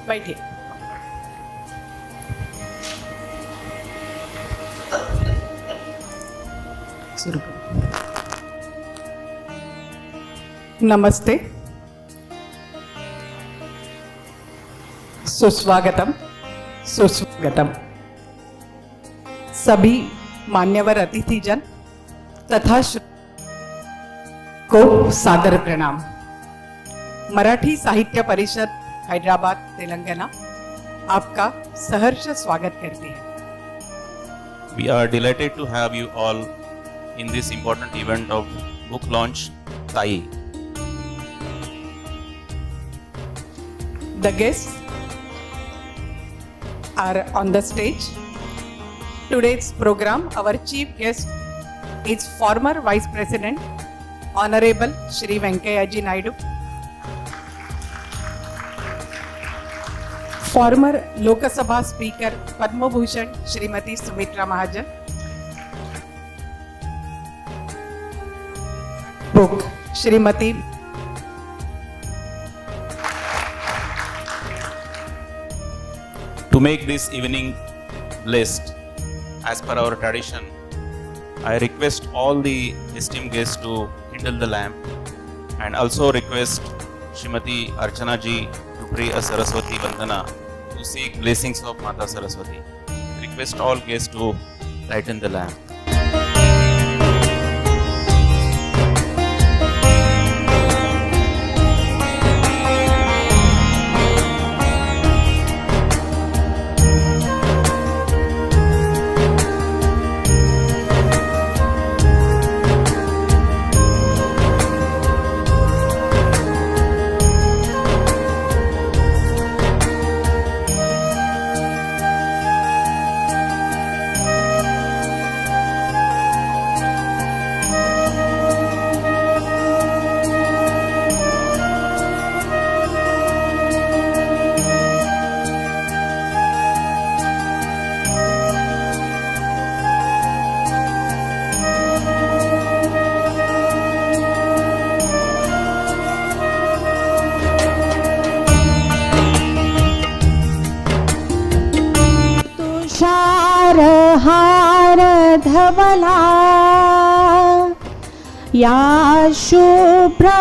बैठिए। शुरू करो। नमस्ते, सुस्वागतम, सुस्वागतम। सभी मान्यवर अतिथिजन तथा को सादर प्रणाम। मराठी साहित्य परिषद हैदराबाद तेलंगाना आपका सहर्ष स्वागत करती है। We are delighted to have you all in this important event of book launch Sai. The guests are on the stage. Today's program, our chief guest is former Vice President, Honorable Shri Venkaiah Naidu, former Lok Sabha Speaker Padma Bhushan Shrimati Sumitra Mahajan, book Shrimati To make this evening blessed, as per our tradition, I request all the esteemed guests to kindle the lamp, and also request Srimati Archana ji to pray a Saraswati Vandana to seek blessings of Mata Saraswati. Request all guests to lighten the lamp. हार धवला या शुभ्रवस्त्रावृता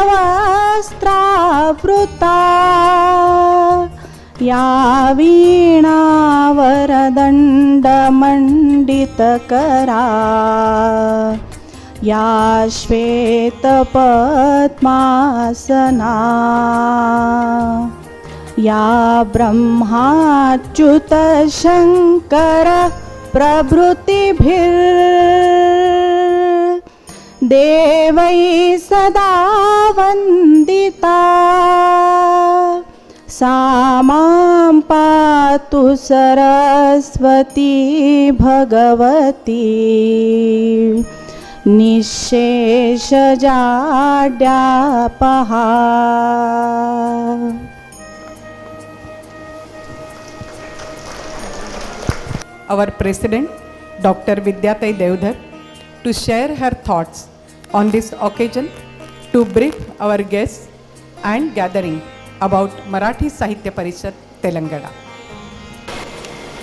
या वीणावरदण्डमण्डितकरा या श्वेतपद्मासना या ब्रह्माच्युत शंकर प्रभृतिभिर्देवै सदा वन्दिता सा मां पातु Saraswati Bhagwati निःशेषजाड्यापहा। our President, Dr. Vidyatai Devdhar, to share her thoughts on this occasion to brief our guests and gathering about Marathi Sahitya Parishad, Telangana.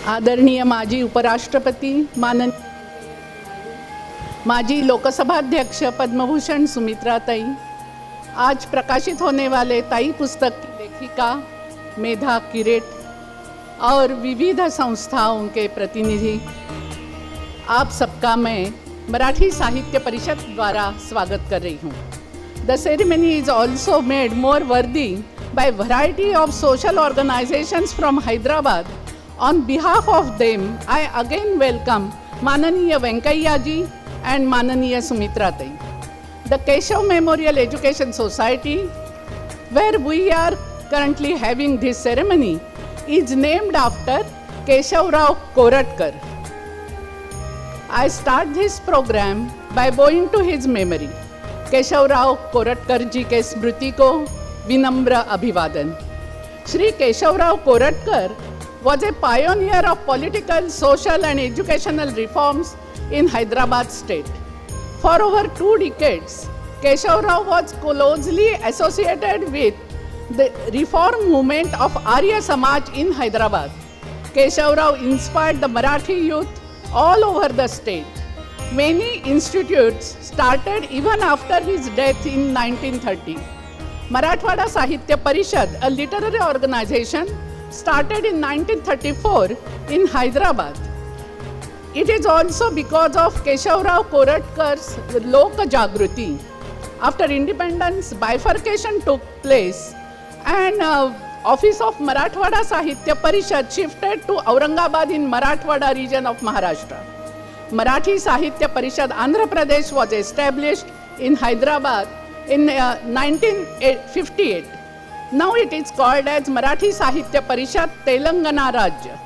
आदरणीय माजी उपराष्ट्रपति माजी लोकसभाध्यक्ष पद्मभूषण सुमित्रा ताई, आज प्रकाशित होने वाले ताई पुस्तक की लेखिका मेधा किरेट और विविध संस्थाओं के प्रतिनिधि, आप सबका मैं मराठी साहित्य परिषद द्वारा स्वागत कर रही हूँ। The ceremony is also made more worthy by variety of social organisations from Hyderabad. On behalf of them I again welcome माननीय वेंकैया जी एंड माननीय Sumitra Tai. The Keshav memorial education society, where we are currently having this ceremony, is named after Keshavrao Koratkar. I start this program by bowing to his memory. Keshavrao Koratkar ji के स्मृति को विनम्र अभिवादन। Shri Keshavrao Koratkar was a pioneer of political, social and educational reforms in Hyderabad state. For over 2 decades, Keshavrao was closely associated with the reform movement of Arya Samaj in Hyderabad. Keshav Rao inspired the Marathi youth all over the state. Many institutes started even after his death in 1930. Marathwada Sahitya Parishad, a literary organization, started in 1934 in Hyderabad. It is also because of Keshav Rao Koratkar's Loka Jagruti. After independence, bifurcation took place and office of Marathwada Sahitya Parishad shifted to Aurangabad in Marathwada region of Maharashtra. Marathi Sahitya Parishad Andhra Pradesh was established in Hyderabad in 1958. Now it is called as Marathi Sahitya Parishad Telangana Rajya.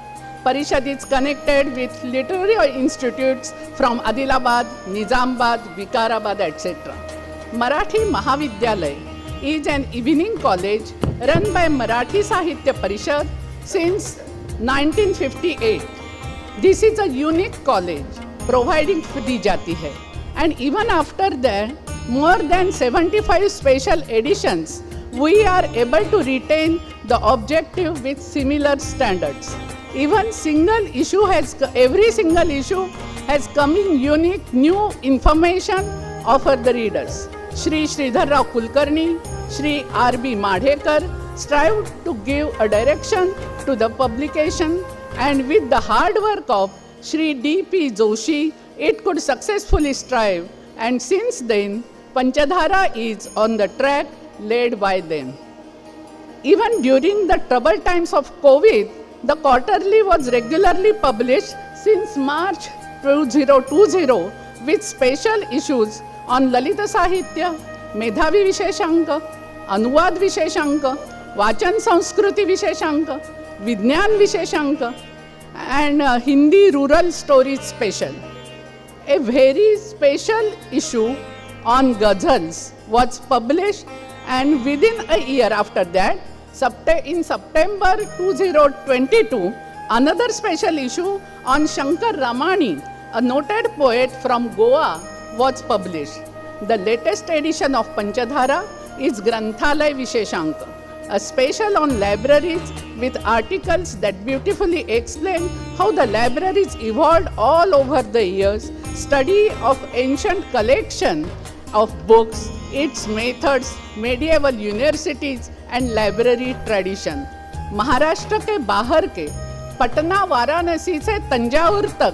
Parishad is connected with literary institutes from Adilabad, Nizamabad, Vikarabad, etc. Marathi Mahavidyalay is an evening college run by Marathi Sahitya Parishad since 1958. This is a unique college providing free jati hai, and even after that, more than 75 special editions, we are able to retain the objective with similar standards. Even every single issue has come in unique new information offer the readers. Shri Sridhar Rao Kulkarni, Shri R.B. Madhekar strive to give a direction to the publication, and with the hard work of Shri D.P. Joshi, it could successfully strive, and since then, Panchadhara is on the track led by them. Even during the troubled times of COVID, the quarterly was regularly published since March 2020 with special issues on Lalita Sahitya, Medhavi Visheshanka, Anuvad Visheshanka, Vachan Sanskriti Visheshanka, Vidnyan Visheshanka, and Hindi Rural Stories Special. A very special issue on ghazals was published, and within a year after that, in September 2022, another special issue on Shankar Ramani, a noted poet from Goa, was published. The latest edition of Panchadhara is Granthalay Visheshanka, a special on libraries with articles that beautifully explain how the libraries evolved all over the years, study of ancient collection of books, its methods, medieval universities and library tradition. Maharashtra के बाहर के पटना, वाराणसी से तंजावुर तक,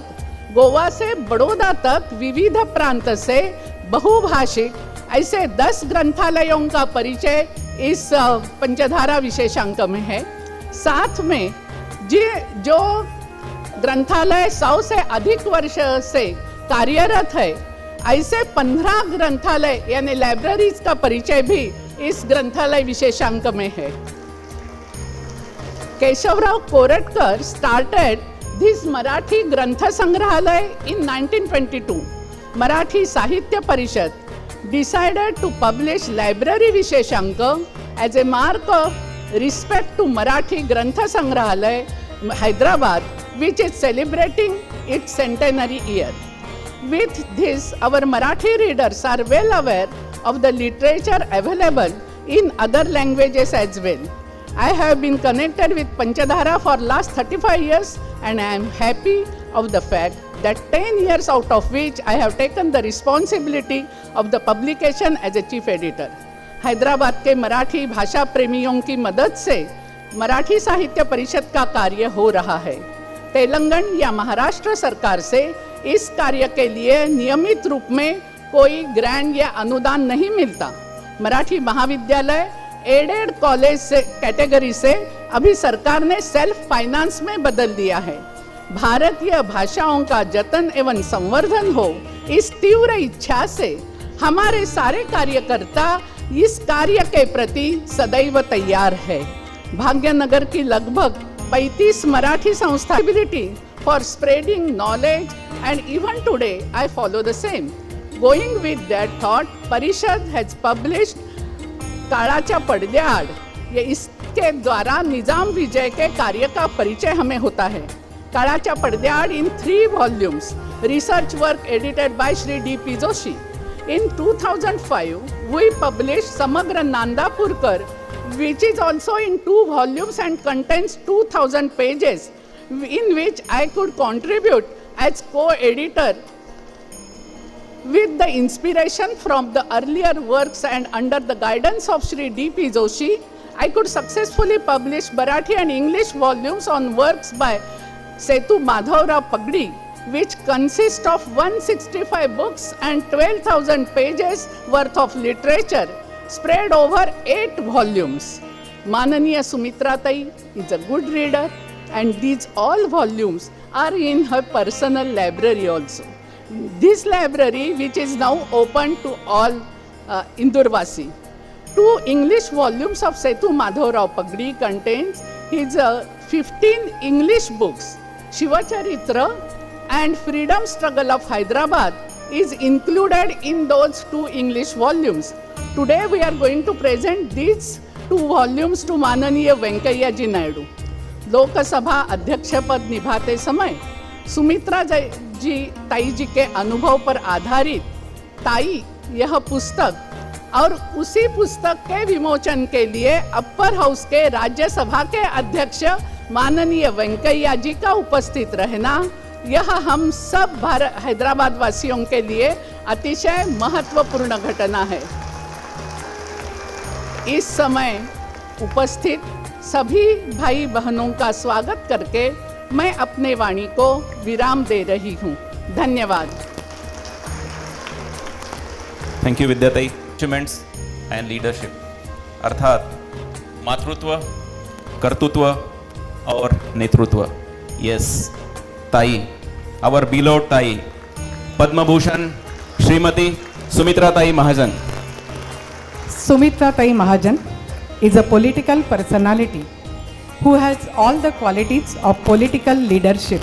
गोवा से बड़ौदा तक विविध प्रांत से बहुभाषिक ऐसे 10 ग्रंथालयों का परिचय इस पंचधारा विशेषांक में है। साथ में जो ग्रंथालय 100 से अधिक वर्ष से कार्यरत है, ऐसे 15 ग्रंथालय यानी लाइब्रेरीज का परिचय भी इस ग्रंथालय विशेषांक में है। Keshavrao Koratkar started this Marathi Grantha Sangrahalaya in 1922. Marathi Sahitya Parishad decided to publish Library Visheshanka as a mark of respect to Marathi Grantha Sangrahalaya, Hyderabad, which is celebrating its centenary year. With this, our Marathi readers are well aware of the literature available in other languages as well. I have been connected with Panchadhara for last 35 years, and I am happy of the fact that 10 years out of which I have taken the responsibility of the publication as a chief editor. Hyderabad के मराठी भाषा प्रेमियों की मदद से मराठी साहित्य परिषद का कार्य हो रहा है। तेलंगाना या महाराष्ट्र सरकार से इस कार्य के लिए नियमित रूप में कोई ग्रांट या अनुदान नहीं मिलता। मराठी महाविद्यालय एडेड कॉलेज से कैटेगरी से अभी सरकार ने सेल्फ फाइनेंस में बदल दिया है। भारतीय भाषाओं का जतन एवं संवर्धन हो, इस तीव्र इच्छा से हमारे सारे कार्यकर्ता इस कार्य के प्रति सदैव तैयार है। भाग्यनगर की लगभग 35 मराठी संस्थाबिलिटी for spreading knowledge and even today I follow the same. Going with that thought, Parishad has published Kalachya Padadyaad, ये इसके द्वारा निजाम विजय के कार्य का परिचय हमें होता है। काळाच्या पडद्याआड इन 3 volumes, research work edited by Shri D.P. Joshi. In 2005, we published Samagra Nandapurkar, which is also in 2 volumes and contains 2000 pages, in which I could contribute as co-editor with the inspiration from the earlier works, and under the guidance of Shri D.P. Joshi, I could successfully publish Marathi and English volumes on works by Setu Madhavrao Pagdi, which consist of 165 books and 12,000 pages worth of literature spread over 8 volumes. Mananiya Sumitra Tai is a good reader, and these all volumes are in her personal library also. This library, which is now open to all Indorvasi. 2 English volumes of Setu Madhavrao Pagdi contains his 15 English books. Shivacharitra and Freedom Struggle of Hyderabad is included in those 2 English volumes. Today we are going to present these 2 volumes to Mananiya Venkaiah Ji Naidu. Lok Sabha अध्यक्ष पद निभाते समय सुमित्रा जी ताई जी के अनुभव पर आधारित ताई यह पुस्तक और उसी पुस्तक के विमोचन के लिए अपर हाउस के राज्यसभा के अध्यक्ष माननीय वेंकैया जी का उपस्थित रहना, यह हम सब हैदराबाद वासियों के लिए अतिशय महत्वपूर्ण घटना है। इस समय उपस्थित सभी भाई बहनों का स्वागत करके मैं अपने वाणी को विराम दे रही हूँ। धन्यवाद। Thank you Vidyatai. Achievements and leadership अर्थात मातृत्व, कर्तृत्व और नेतृत्व। यस, ताई, आवर बिलोव्ड ताई, पद्म भूषण श्रीमती सुमित्रा ताई महाजन। Sumitra Tai Mahajan is a political personality who has all the qualities of political leadership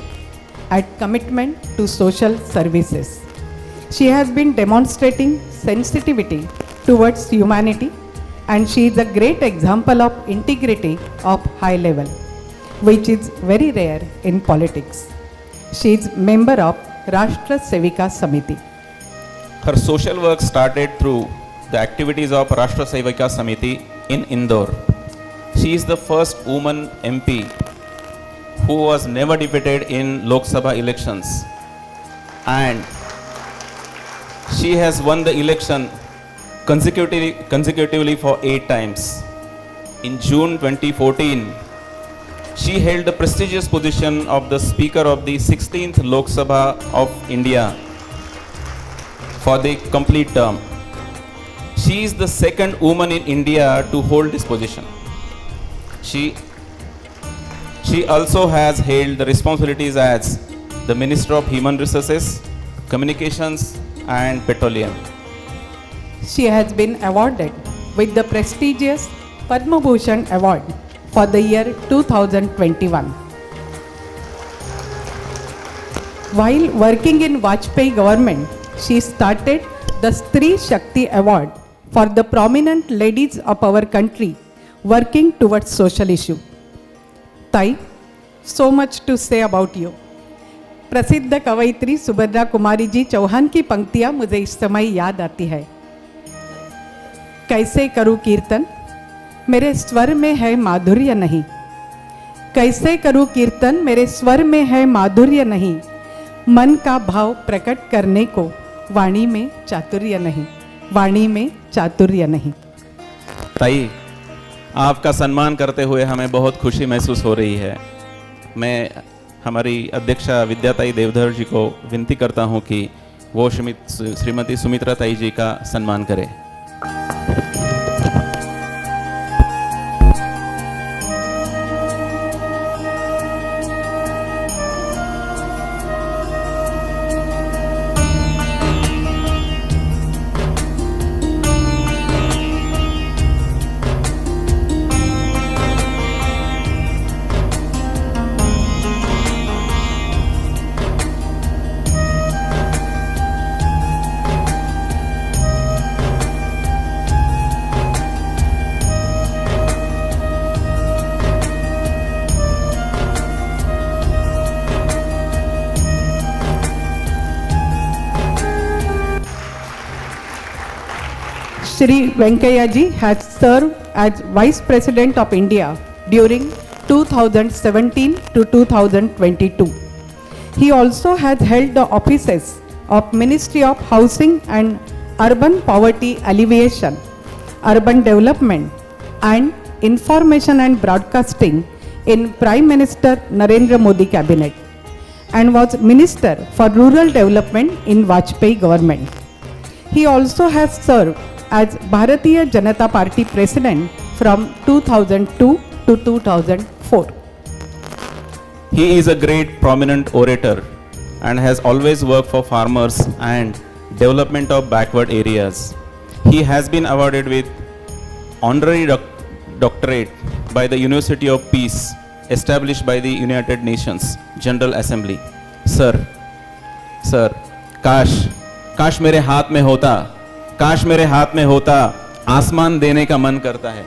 and commitment to social services. She has been demonstrating sensitivity towards humanity, and she is a great example of integrity of high level, which is very rare in politics. She is member of Rashtra Sevika Samiti. Her social work started through the activities of Rashtra Sevika Samiti in Indore. She is the first woman MP who was never defeated in Lok Sabha elections, and she has won the election consecutively for 8 times. In June 2014, she held the prestigious position of the Speaker of the 16th Lok Sabha of India for the complete term. She is the second woman in India to hold this position. She also has held the responsibilities as the Minister of Human Resources, Communications and Petroleum. She has been awarded with the prestigious Padma Bhushan Award for the year 2021. While working in Vajpayee government, she started the Stree Shakti Award for the prominent ladies of our country working towards social issue. Tai, so much to say about you. प्रसिद्ध कवयित्री सुभद्रा कुमारी जी चौहान की पंक्तियां मुझे इस समय याद आती है। कैसे करूं कीर्तन, मेरे स्वर में है माधुर्य नहीं। कैसे करूं कीर्तन, मेरे स्वर में है माधुर्य नहीं। मन का भाव प्रकट करने को वाणी में चातुर्य नहीं, वाणी में चातुर्य नहीं। ताई, आपका सम्मान करते हुए हमें बहुत खुशी महसूस हो रही है। मैं हमारी अध्यक्षा विद्याताई देवधर जी को विनती करता हूं कि वो श्रीमती सुमित्रा ताई जी का सम्मान करें। Shri Venkaiah ji has served as Vice President of India during 2017 to 2022. He also has held the offices of Ministry of Housing and Urban Poverty Alleviation, Urban Development and Information and Broadcasting in Prime Minister Narendra Modi Cabinet and was Minister for Rural Development in Vajpayee government. He also has served as Bharatiya Janata Party President from 2002 to 2004. He is a great prominent orator and has always worked for farmers and development of backward areas. He has been awarded with honorary doctorate by the University of Peace established by the United Nations General Assembly. Sir, काश मेरे हाथ में होता आसमान देने का मन करता है,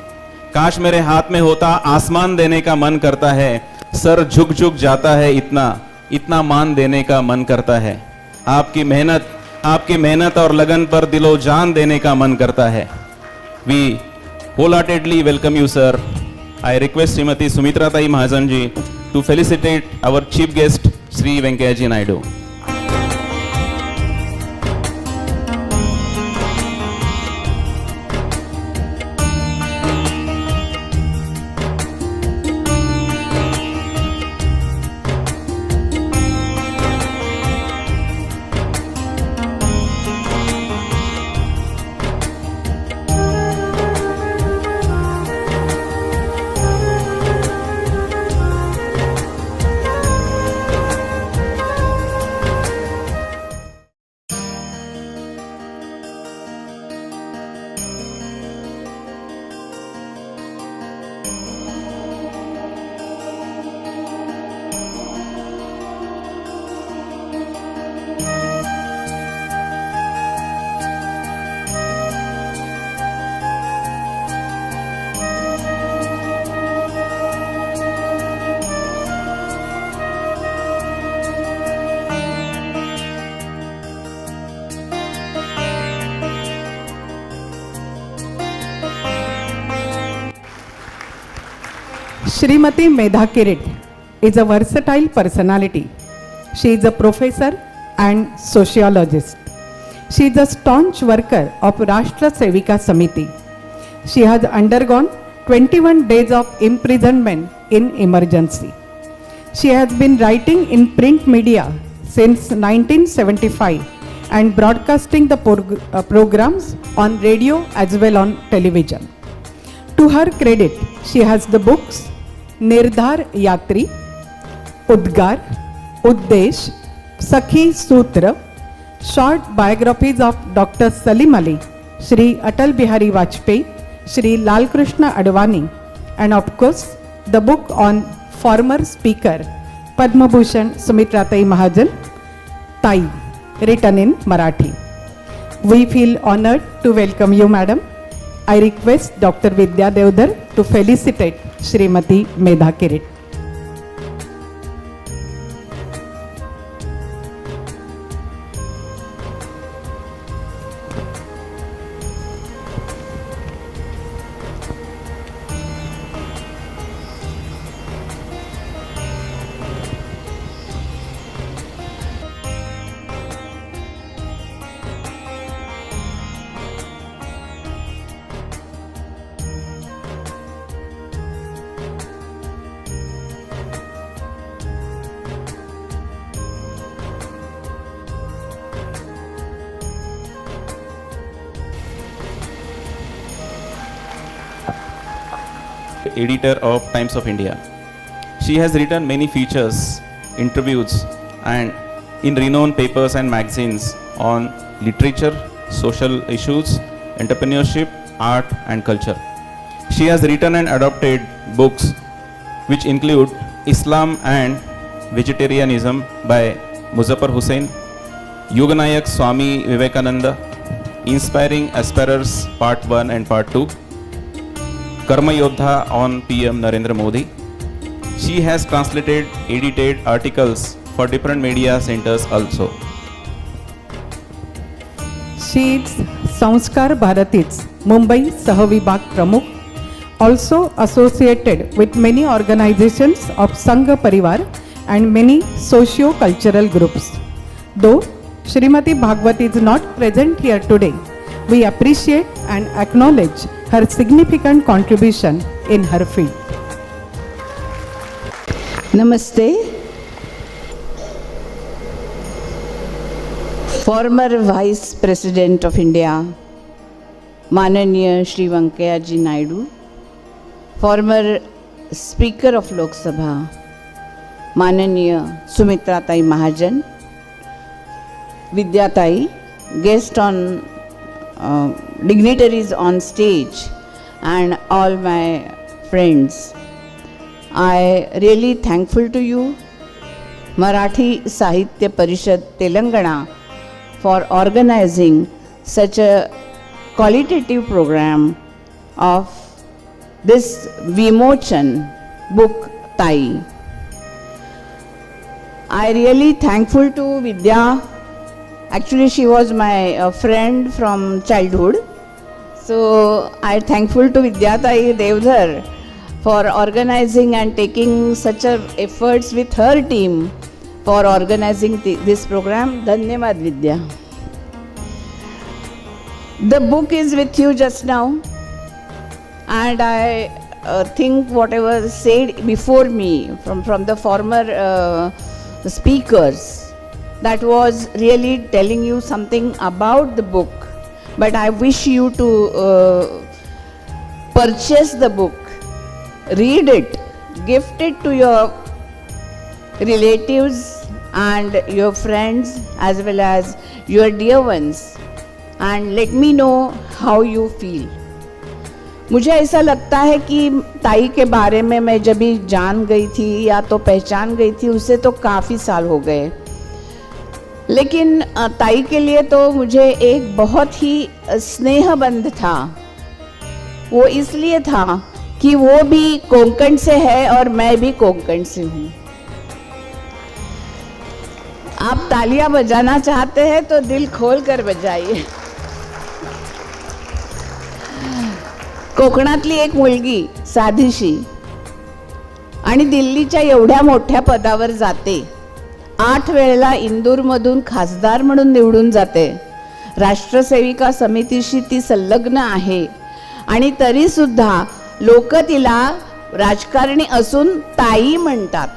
काश मेरे हाथ में होता आसमान देने का मन करता है, सर झुक जाता है इतना मान देने का मन करता है, आपकी मेहनत और लगन पर दिलो जान देने का मन करता है. We wholeheartedly welcome you, sir. I request Srimati Sumitra Tai Mahajan ji to felicitate our chief guest Sri Venkaiah ji Naidu. Shrimati Medha Kirit is a versatile personality. She is a professor and sociologist. She is a staunch worker of Rashtra Sevika Samiti. She has undergone 21 days of imprisonment in emergency. She has been writing in print media since 1975 and broadcasting the programs on radio as well on television. To her credit, she has the books Nirdhar Yatri, Udgar, Uddesh, Sakhi Sutra, short biographies of Dr. Salim Ali, Shri Atal Bihari Vajpayee, Shri Lal Krishna Advani, and of course the book on former speaker Padma Bhushan Sumitra Tai Mahajan, Tai, written in Marathi. We feel honored to welcome you, madam. I request Dr. Vidya Devdar to felicitate Shrimati Medha Kirit. Editor of Times of India. She has written many features, interviews, and in renowned papers and magazines on literature, social issues, entrepreneurship, art, and culture. She has written and adopted books which include Islam and Vegetarianism by Muzaffar Hussain, Yoganayak Swami Vivekananda, Inspiring Aspirers Part 1 and Part 2, Karma Yodha on PM Narendra Modi. She has translated, edited articles for different media centers also. She is Sanskar Bharati's Mumbai Sahvibhag Pramukh, also associated with many organizations of Sangha Parivar and many socio-cultural groups. Though Srimati Bhagwat is not present here today, we appreciate and acknowledge her significant contribution in her field. नमस्ते। Former vice president of India माननीय Shri Venkaiah ji Naidu, former speaker of Lok Sabha माननीय Sumitra Tai Mahajan, Vidya Tai, guest on dignitaries on stage, and all my friends, I really thankful to you, Marathi Sahitya Parishad Telangana, for organizing such a qualitative program of this Vimochan book Tai. I really thankful to Vidya. Actually, she was my friend from childhood. So I thankful to Vidyatai Devdhar for organizing and taking such a efforts with her team for organizing this program. Dhanyavad Vidya. The book is with you just now, and I think whatever said before me from the former speakers, that was really telling you something about the book, but I wish you to purchase the book, read it, gift it to your relatives and your friends as well as your dear ones, and let me know how you feel. मुझे ऐसा लगता है कि ताई के बारे में मैं जब भी जान गई थी या तो पहचान गई थी, उससे तो काफ़ी साल हो गए, लेकिन ताई के लिए तो मुझे एक बहुत ही स्नेहबंध था। वो इसलिए था कि वो भी कोंकण से है और मैं भी कोंकण से हूँ। आप तालियां बजाना चाहते हैं तो दिल खोल कर बजाइए। कोकणातली एक मुलगी साधीशी आणि दिल्लीच्या एवढ्या मोठ्या पदावर जाते, 8 वेळेला इंदूरमधून खासदार म्हणून निवडून जाते, राष्ट्रसेविका समितीशी ती संलग्न आहे आणि तरी सुद्धा लोक तिला राजकारणी असून ताई म्हणतात.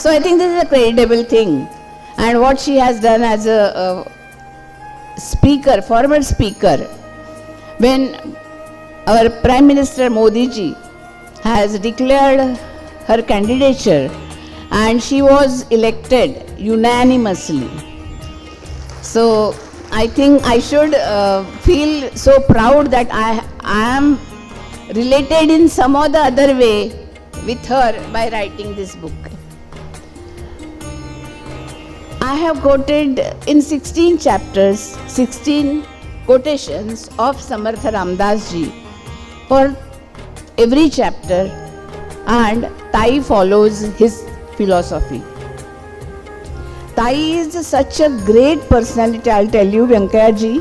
So I think this is a creditable thing, and what she has done as a speaker, former speaker, when our Prime Minister Modi ji has declared her candidature and she was elected unanimously. So I think I should feel so proud that I am related in some or the other way with her by writing this book. I have quoted in 16 chapters, 16 quotations of Samartha Ramdas ji for every chapter, and Tai follows his philosophy. Tai is such a great personality, I'll tell you, Venkaiah जी।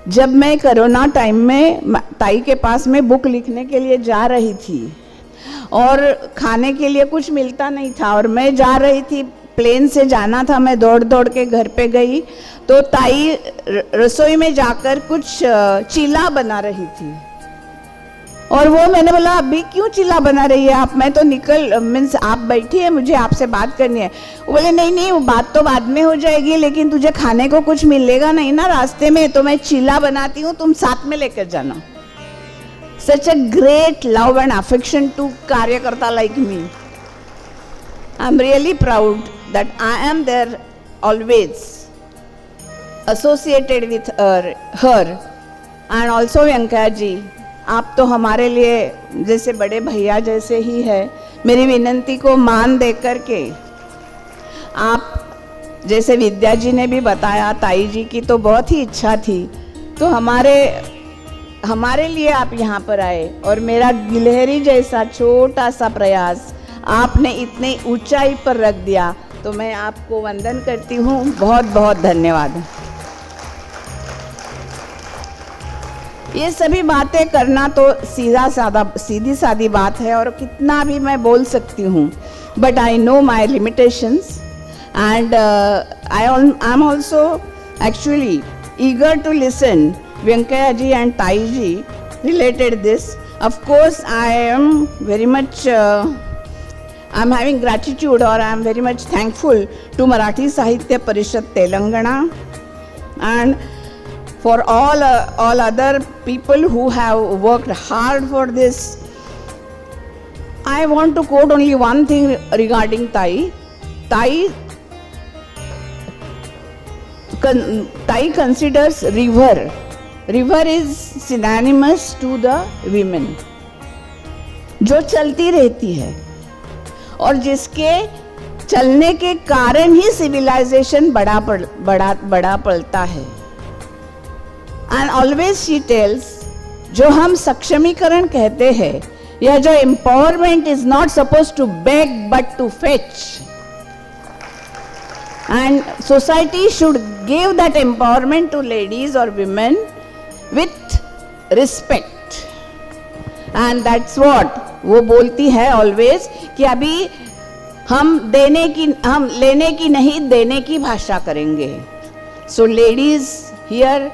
जब मैं corona time में ताई के पास में book लिखने के लिए जा रही थी और खाने के लिए कुछ मिलता नहीं था और मैं जा रही थी, प्लेन से जाना था, मैं दौड़ दौड़ के घर पे गई तो ताई रसोई में जाकर कुछ चीला बना रही थी और वो मैंने बोला अभी क्यों चिल्ला बना रही है आप, मैं तो निकल मीन्स आप बैठी है, मुझे आपसे बात करनी है। वो बोले नहीं नहीं वो बात तो बाद में हो जाएगी, लेकिन तुझे खाने को कुछ मिलेगा नहीं ना रास्ते में, तो मैं चिल्ला बनाती हूँ, तुम साथ में लेकर जाना। Such a great love and affection to कार्यकर्ता like me. I am really proud that I am there always associated with her and also Venkaiah ji, आप तो हमारे लिए जैसे बड़े भैया जैसे ही है। मेरी विनंती को मान दे कर के आप जैसे विद्या जी ने भी बताया, ताई जी की तो बहुत ही इच्छा थी, तो हमारे लिए आप यहाँ पर आए और मेरा गिलहरी जैसा छोटा सा प्रयास आपने इतनी ऊंचाई पर रख दिया, तो मैं आपको वंदन करती हूँ। बहुत बहुत धन्यवाद। ये सभी बातें करना तो सीधी सादी बात है और कितना भी मैं बोल सकती हूँ, but I know my limitations and I am also actually eager to listen Venkaya ji and Tai ji related this. Of course, I am very much I'm having gratitude or I am very much thankful to Marathi Sahitya Parishad Telangana and for all other people who have worked hard for this. I want to quote only one thing regarding Tai. Tai considers river is synonymous to the women, जो चलती रहती है और जिसके चलने के कारण ही civilisation बड़ा पड़ता है। एंड ऑलवेज शी टेल्स, जो हम सक्षमीकरण कहते हैं, यह जो empowerment is not suppose to beg but to fetch, and society should give that empowerment to ladies or women with respect, and that's what वो बोलती है always कि अभी हम लेने की नहीं, देने की भाषा करेंगे। So ladies here,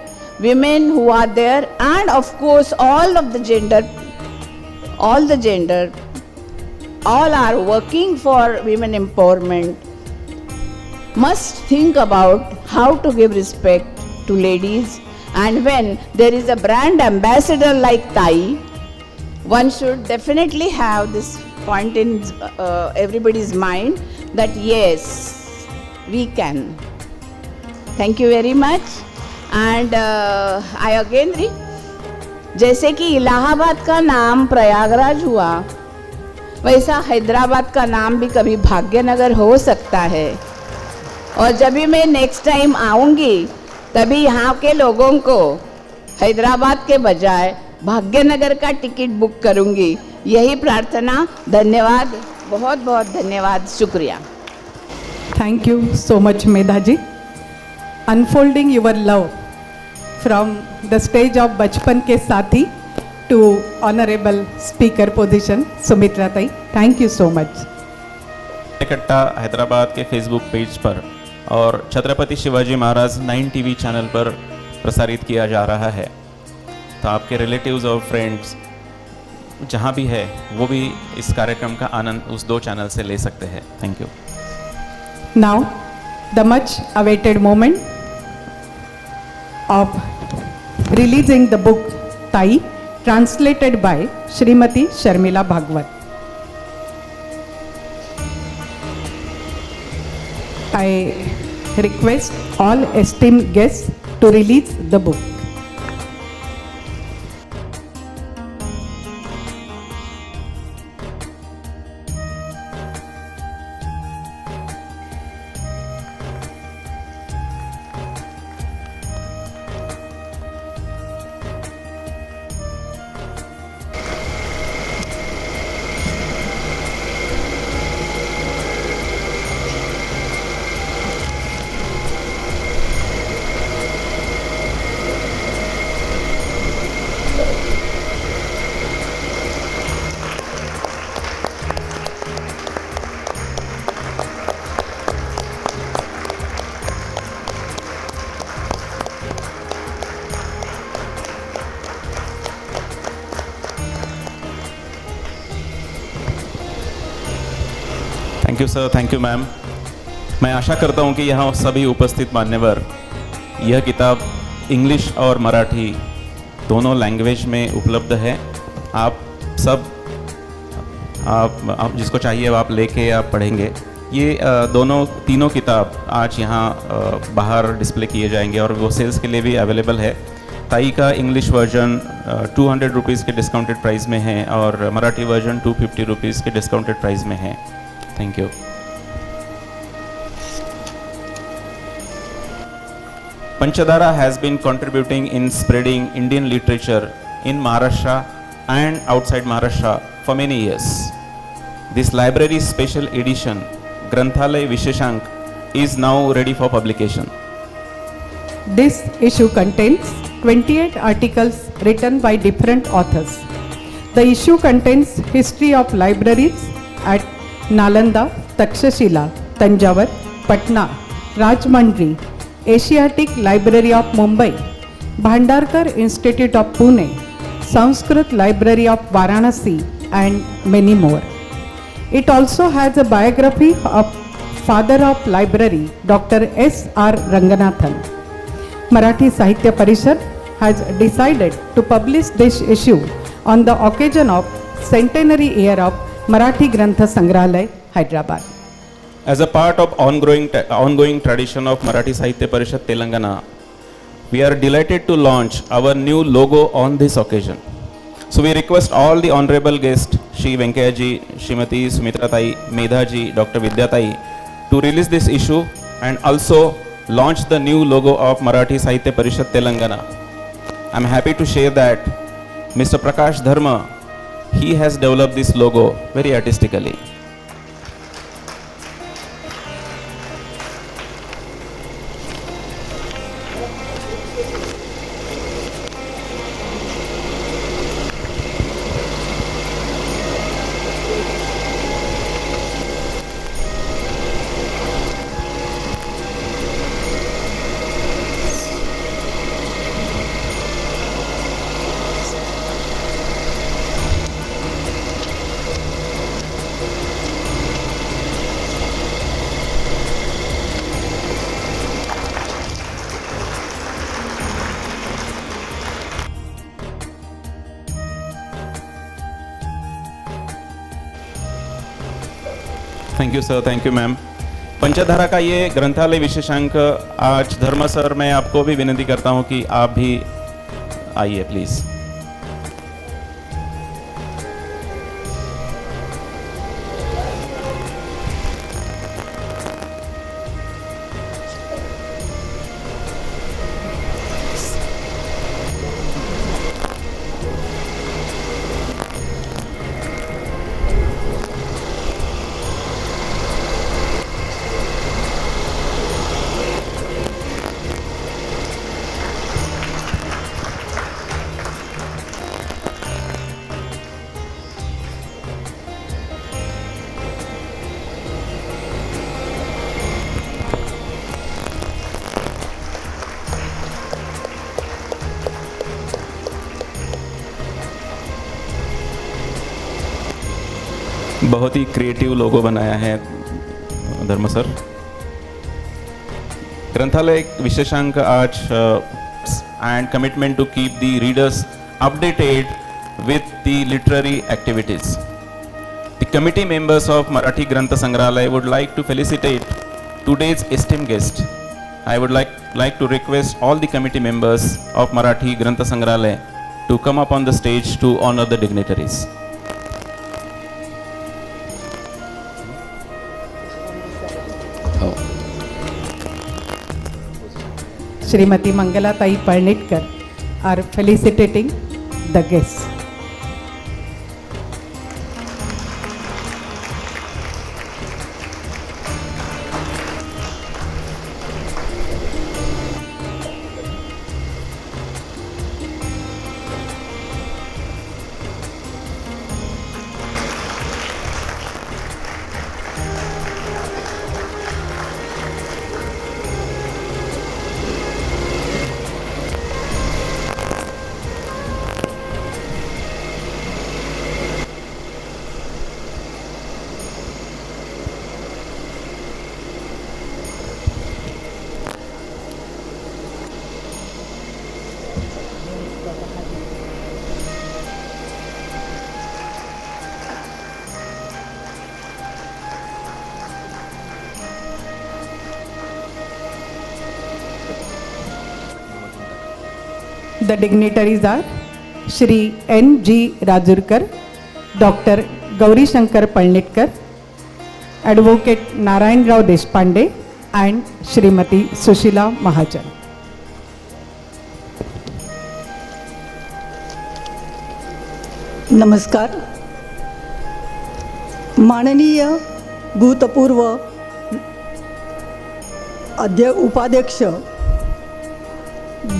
women who are there, and of course all the gender, all are working for women empowerment, must think about how to give respect to ladies. And when there is a brand ambassador like Tai, one should definitely have this point in everybody's mind that yes, we can. Thank you very much. And I again जैसे कि इलाहाबाद का नाम प्रयागराज हुआ, वैसा हैदराबाद का नाम भी कभी भाग्यनगर हो सकता है। और जब भी मैं नेक्स्ट टाइम आऊँगी, तभी यहाँ के लोगों को हैदराबाद के बजाय भाग्यनगर का टिकट बुक करूँगी। यही प्रार्थना। धन्यवाद, बहुत बहुत धन्यवाद, शुक्रिया। Thank you so much, Medha ji. Unfolding your love from the stage of बचपन के साथी to honorable speaker position, Sumitra ताई. Thank you so much. इकट्ठा हैदराबाद के फेसबुक पेज पर और छत्रपति शिवाजी महाराज 9 टीवी चैनल पर प्रसारित किया जा रहा है। तो आपके रिलेटिव्स और फ्रेंड्स जहाँ भी है, वो भी इस कार्यक्रम का आनंद उस 2 चैनल से ले सकते हैं। Thank you. Now, the much awaited moment of releasing the book Tai, translated by Srimati Sharmila Bhagwat. I request all esteemed guests to release the book. Thank you sir, thank you ma'am. मैं आशा करता हूँ कि यहाँ सभी उपस्थित मान्यवर यह किताब इंग्लिश और मराठी दोनों लैंग्वेज में उपलब्ध है। आप सब आप जिसको चाहिए आप लेके आप पढ़ेंगे। ये तीनों किताब आज यहाँ बाहर डिस्प्ले किए जाएंगे और वो सेल्स के लिए भी अवेलेबल है। ताई का इंग्लिश वर्जन 200 रुपीज़ के डिस्काउंटेड प्राइस में है और मराठी वर्जन 250 रुपीज़ के डिस्काउंटेड प्राइस में है। Thank you. Panchadara has been contributing in spreading Indian literature in Maharashtra and outside Maharashtra for many years. This library's special edition Granthalay Visheshank is now ready for publication. This issue contains 28 articles written by different authors. The issue contains history of libraries at Nalanda, Takshashila, Tanjavur, Patna, Rajmandri, Asiatic Library of Mumbai, Bhandarkar Institute of Pune, Sanskrit Library of Varanasi, and many more. It also has a biography of Father of Library, Dr. S.R. Ranganathan. Marathi Sahitya Parishad has decided to publish this issue on the occasion of centenary year of Marathi Grantha Sangrahalaya, Hyderabad. As a part of ongoing tradition of Marathi Sahitya Parishad Telangana, we are delighted to launch our new logo on this occasion. So we request all the honorable guests, Shri Venkaya ji, Srimati Sumitra Tai, Medha ji, Dr. Vidya Tai, to release this issue and also launch the new logo of Marathi Sahitya Parishad Telangana. I am happy to share that Mr. Prakash Dharma, he has developed this logo very artistically. Thank you sir, thank you ma'am. Panchdhara का ये ग्रंथालय विशेषांक आज धर्म sir, मैं आपको भी विनती करता हूं कि आप भी आइए प्लीज। बहुत ही क्रिएटिव लोगो बनाया है धर्म सर। ग्रंथालय विशेषांक आज and commitment to keep the readers updated with the literary activities. The committee members of Marathi Grantha Sangrahalaya would like to felicitate today's esteemed guest. I would like to request all the committee members of Marathi Grantha Sangrahalaya to come up on the stage to honor the dignitaries. Srimati Mangala Tai Palnitkar are felicitating the guests. The dignitaries are Shri N.G. Rajurkar, Dr. Gauri Shankar Palnitkar, Advocate Narayan Rao Deshpande, and Srimati Sushila Mahajan. नमस्कार। माननीय भूतपूर्व उपाध्यक्ष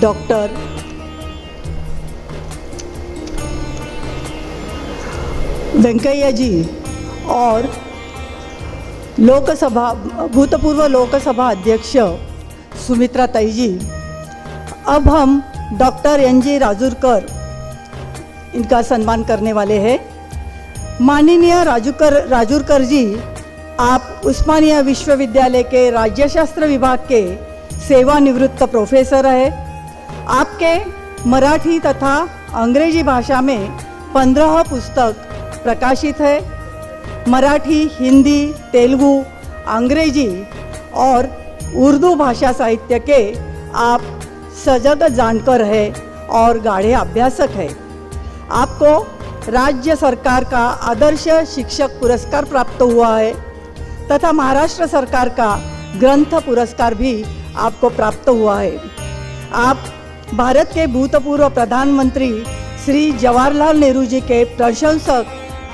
doctor Venkaiah जी और भूतपूर्व लोकसभा अध्यक्ष सुमित्रा ताई जी, अब हम doctor NG Rajurkar इनका सम्मान करने वाले हैं। माननीय राजूरकर जी, आप उस्मानिया विश्वविद्यालय के राज्यशास्त्र विभाग के सेवानिवृत्त प्रोफेसर हैं। आपके मराठी तथा अंग्रेजी भाषा में 15 पुस्तक प्रकाशित है। मराठी, हिंदी, तेलुगु, अंग्रेजी और उर्दू भाषा साहित्य के आप सजग जानकर हैं और गाढ़े अभ्यासक हैं। आपको राज्य सरकार का आदर्श शिक्षक पुरस्कार प्राप्त हुआ है तथा महाराष्ट्र सरकार का ग्रंथ पुरस्कार भी आपको प्राप्त हुआ है। आप भारत के भूतपूर्व प्रधानमंत्री श्री जवाहरलाल नेहरू जी के प्रशंसक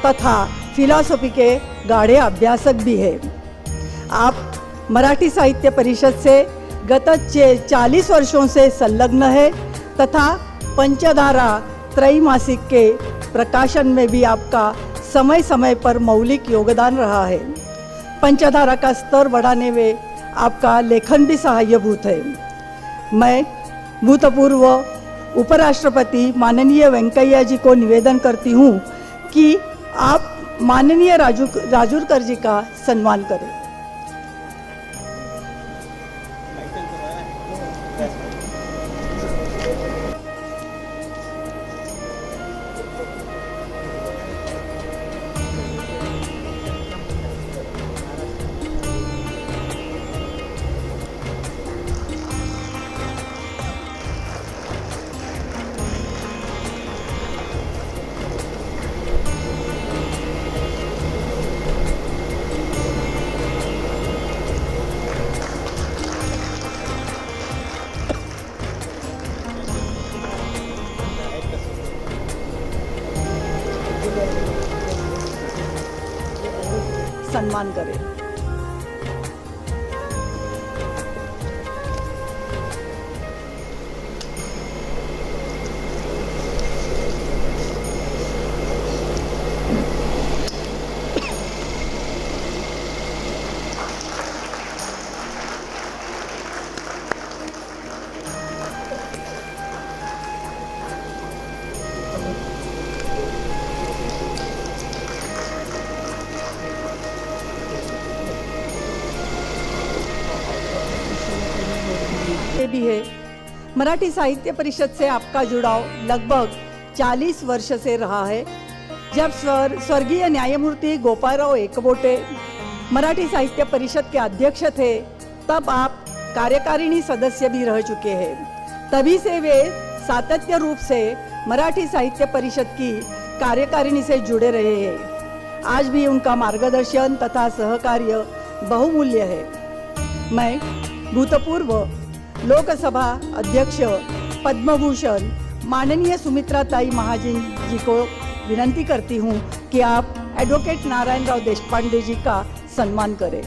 तथा फिलॉसफी के गाढ़े अभ्यासक भी हैं। आप मराठी साहित्य परिषद से गत 40 वर्षों से संलग्न है तथा पंचधारा त्रैमासिक के प्रकाशन में भी आपका समय समय पर मौलिक योगदान रहा है। पंचधारा का स्तर बढ़ाने में आपका लेखन भी सहायभूत है। मैं भूतपूर्व उपराष्ट्रपति माननीय वेंकैया जी को निवेदन करती हूँ कि आप माननीय राजूरकर जी का सम्मान करें। सम्मान करें। भी है। मराठी साहित्य परिषद से आपका जुड़ाव लगभग 40 वर्ष से रहा है। जब स्वर्गीय न्यायमूर्ति गोपालराव एकबोटे मराठी साहित्य परिषद के अध्यक्ष थे, तब आप कार्यकारिणी सदस्य भी रह चुके हैं। तभी से वे सातत्य रूप से मराठी साहित्य परिषद की कार्यकारिणी से जुड़े रहे हैं। आज भी उनका मार्गदर्शन तथा सहकार्य बहुमूल्य है। मैं भूतपूर्व लोकसभा अध्यक्ष पद्मभूषण माननीय सुमित्रा ताई महाजन जी को विनंती करती हूँ कि आप एडवोकेट नारायण राव देशपांडे जी का सम्मान करें।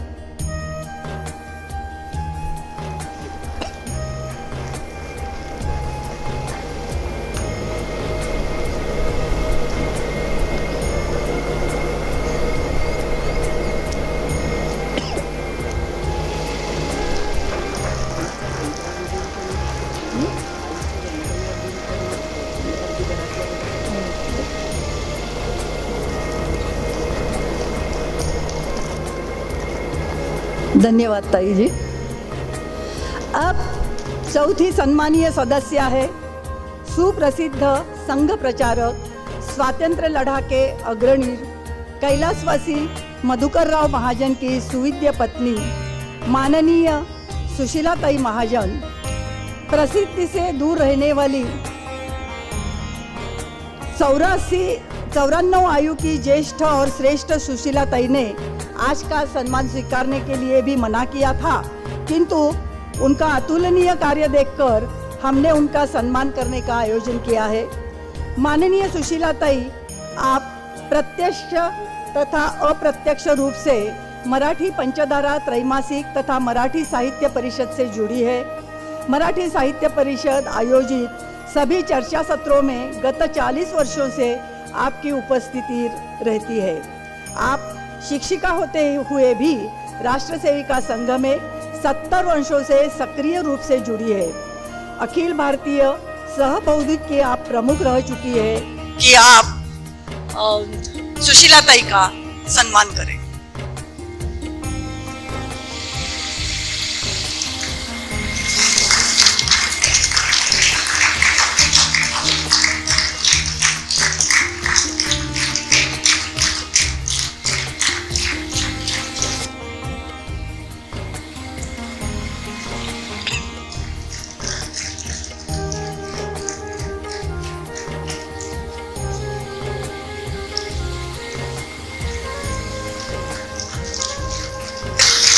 धन्यवाद ताई जी। अब चौथी सम्मानीय सदस्य है सुप्रसिद्ध संघ प्रचारक, स्वातंत्र्य लड़ा के अग्रणी, कैलासवासी मधुकरराव महाजन की सुविद्य पत्नी माननीय सुशीलाताई महाजन। प्रसिद्धि से दूर रहने वाली 94 आयु की ज्येष्ठ और श्रेष्ठ सुशीलाताई ने आज का सम्मान स्वीकारने के लिए भी मना किया था, किंतु उनका अतुलनीय कार्य देखकर हमने उनका सम्मान करने का आयोजन किया है। माननीय सुशीलाताई, आप प्रत्यक्ष तथा अप्रत्यक्ष रूप से मराठी पंचधारा त्रैमासिक तथा मराठी साहित्य परिषद से जुड़ी है। मराठी साहित्य परिषद आयोजित सभी चर्चा सत्रों में गत 40 वर्षों से आपकी उपस्थिति रहती है। आप शिक्षिका होते हुए भी राष्ट्र सेविका संघ में 70 वर्षों से सक्रिय रूप से जुड़ी है। अखिल भारतीय सहबौद्धिक के आप प्रमुख रह चुकी है कि आप सुशीला ताई का सम्मान करें।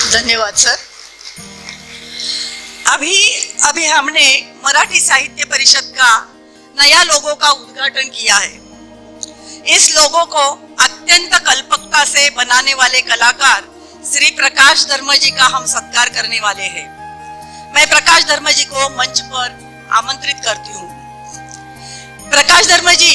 धन्यवाद सर। अभी हमने मराठी साहित्य परिषद का नया लोगो का उद्घाटन किया है। इस लोगो को अत्यंत कल्पकता से बनाने वाले कलाकार श्री प्रकाश धर्म जी का हम सत्कार करने वाले हैं। मैं प्रकाश धर्म जी को मंच पर आमंत्रित करती हूँ। प्रकाश धर्म जी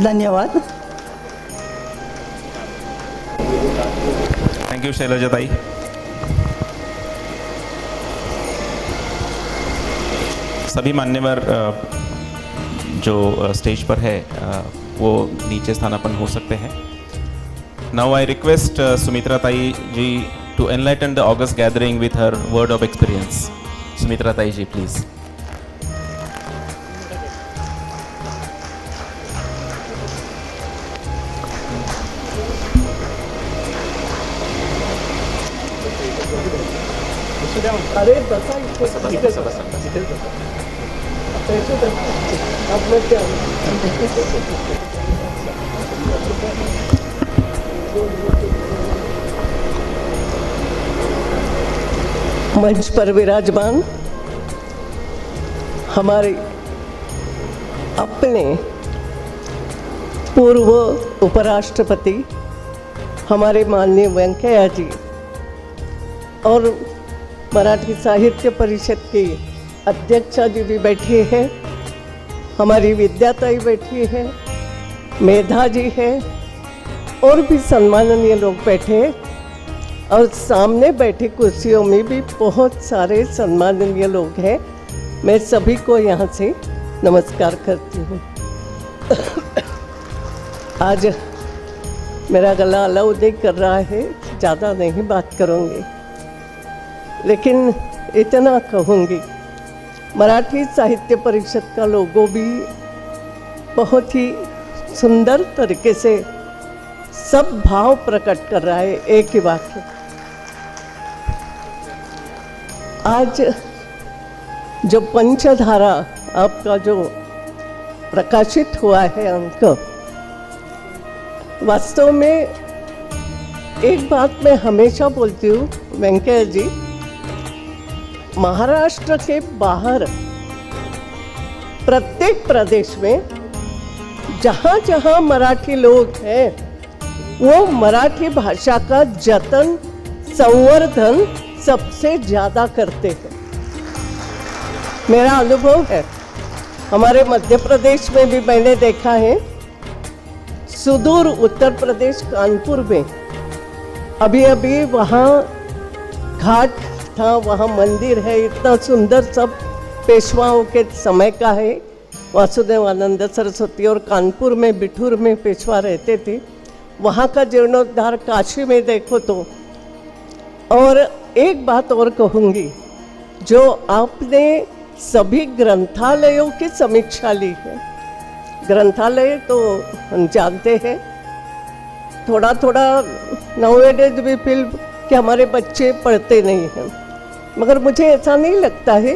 धन्यवाद। थैंक यू शैलजा ताई। सभी मान्यवर जो स्टेज पर है वो नीचे स्थानापन्न हो सकते हैं। Now I request Sumitra Tai ji to enlighten the august gathering with her word of experience. Sumitra Tai ji please. अरे बसा मंच पर विराजमान हमारे अपने पूर्व उपराष्ट्रपति हमारे माननीय वेंकैया जी और मराठी साहित्य परिषद की अध्यक्षा जी भी बैठी है, हमारी विद्याताई बैठी है, मेधा जी है और भी सम्माननीय लोग बैठे हैं और सामने बैठी कुर्सियों में भी बहुत सारे सम्माननीय लोग हैं। मैं सभी को यहाँ से नमस्कार करती हूँ। आज मेरा गला अलाउ नहीं कर रहा है, ज़्यादा नहीं बात करूँगी, लेकिन इतना कहूँगी मराठी साहित्य परिषद का लोगो भी बहुत ही सुंदर तरीके से सब भाव प्रकट कर रहा है। एक ही वाक्य आज जो पंचधारा आपका जो प्रकाशित हुआ है अंक, वास्तव में एक बात मैं हमेशा बोलती हूँ वेंकैया जी, महाराष्ट्र के बाहर प्रत्येक प्रदेश में जहाँ जहाँ मराठी लोग हैं वो मराठी भाषा का जतन संवर्धन सबसे ज़्यादा करते हैं। मेरा अनुभव है, हमारे मध्य प्रदेश में भी मैंने देखा है, सुदूर उत्तर प्रदेश कानपुर में अभी अभी वहाँ घाट था, वहाँ मंदिर है, इतना सुंदर, सब पेशवाओं के समय का है। वासुदेवानंद सरस्वती और कानपुर में बिठूर में पेशवा रहते थे। वहाँ का जीर्णोद्धार काशी में देखो तो। और एक बात और कहूँगी, जो आपने सभी ग्रंथालयों की समीक्षा ली है, ग्रंथालय तो हम जानते हैं, थोड़ा थोड़ा नाउएडेज भी फील कि हमारे बच्चे पढ़ते नहीं हैं, मगर मुझे ऐसा नहीं लगता है।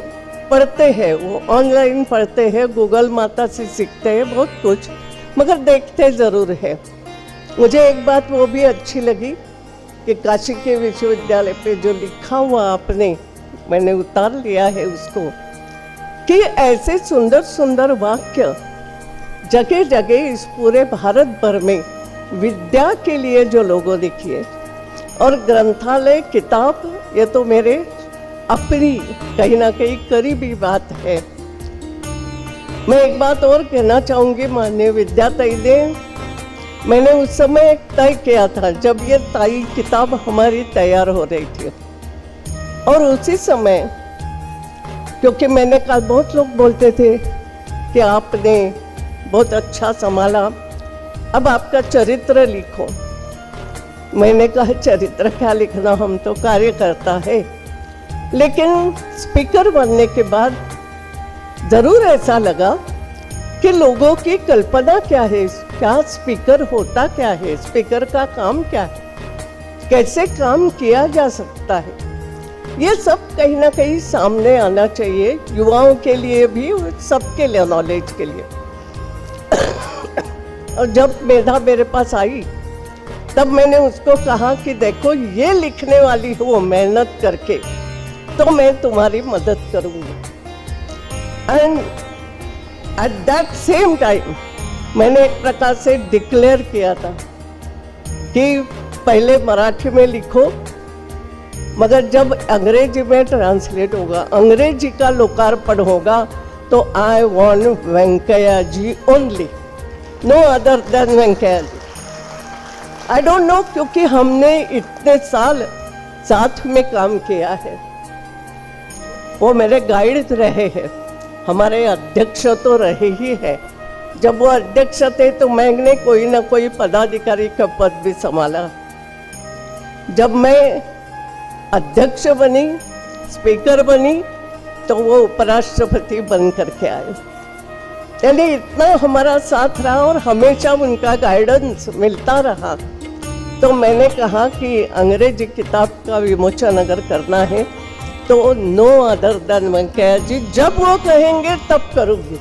पढ़ते हैं, वो ऑनलाइन पढ़ते हैं, गूगल माता से सीखते हैं बहुत कुछ, मगर देखते ज़रूर है। मुझे एक बात वो भी अच्छी लगी कि काशी के विश्वविद्यालय पे जो लिखा हुआ आपने, मैंने उतार लिया है उसको, कि ऐसे सुंदर सुंदर वाक्य जगह जगह इस पूरे भारत भर में विद्या के लिए जो लोगों ने किए, और ग्रंथालय किताब, ये तो मेरे अपनी कहीं ना कहीं करीबी बात है। मैं एक बात और कहना चाहूँगी, माननीय विद्या ताई ने, मैंने उस समय एक तय किया था जब ये ताई किताब हमारी तैयार हो रही थी, और उसी समय, क्योंकि मैंने कहा, बहुत लोग बोलते थे कि आपने बहुत अच्छा संभाला, अब आपका चरित्र लिखो। मैंने कहा चरित्र क्या लिखना, हम तो कार्यकर्ता है। लेकिन स्पीकर बनने के बाद ज़रूर ऐसा लगा कि लोगों की कल्पना क्या है, क्या स्पीकर होता क्या है, स्पीकर का काम क्या है, कैसे काम किया जा सकता है, ये सब कहीं ना कहीं सामने आना चाहिए, युवाओं के लिए भी, सबके लिए, नॉलेज के लिए। और जब मेधा मेरे पास आई, तब मैंने उसको कहा कि देखो, ये लिखने वाली हो मेहनत करके, तो मैं तुम्हारी मदद करूँगी। And at that same time मैंने एक प्रकार से डिक्लेयर किया था कि पहले मराठी में लिखो, मगर जब अंग्रेजी में ट्रांसलेट होगा, अंग्रेजी का लोकार्पण होगा, तो I want Venkaiah ji only, no other than Venkaiah ji. I don't know, क्योंकि हमने इतने साल साथ में काम किया है, वो मेरे गाइड रहे हैं, हमारे अध्यक्ष तो रहे ही है। जब वो अध्यक्ष थे तो मैंने कोई ना कोई पदाधिकारी का पद भी संभाला। जब मैं अध्यक्ष बनी, स्पीकर बनी, तो वो उपराष्ट्रपति बन करके आए। यानी इतना हमारा साथ रहा और हमेशा उनका गाइडेंस मिलता रहा। तो मैंने कहा कि अंग्रेजी किताब का विमोचन अगर करना है तो नो अदर देन वेंकैया जी, जब वो कहेंगे तब करूँगी,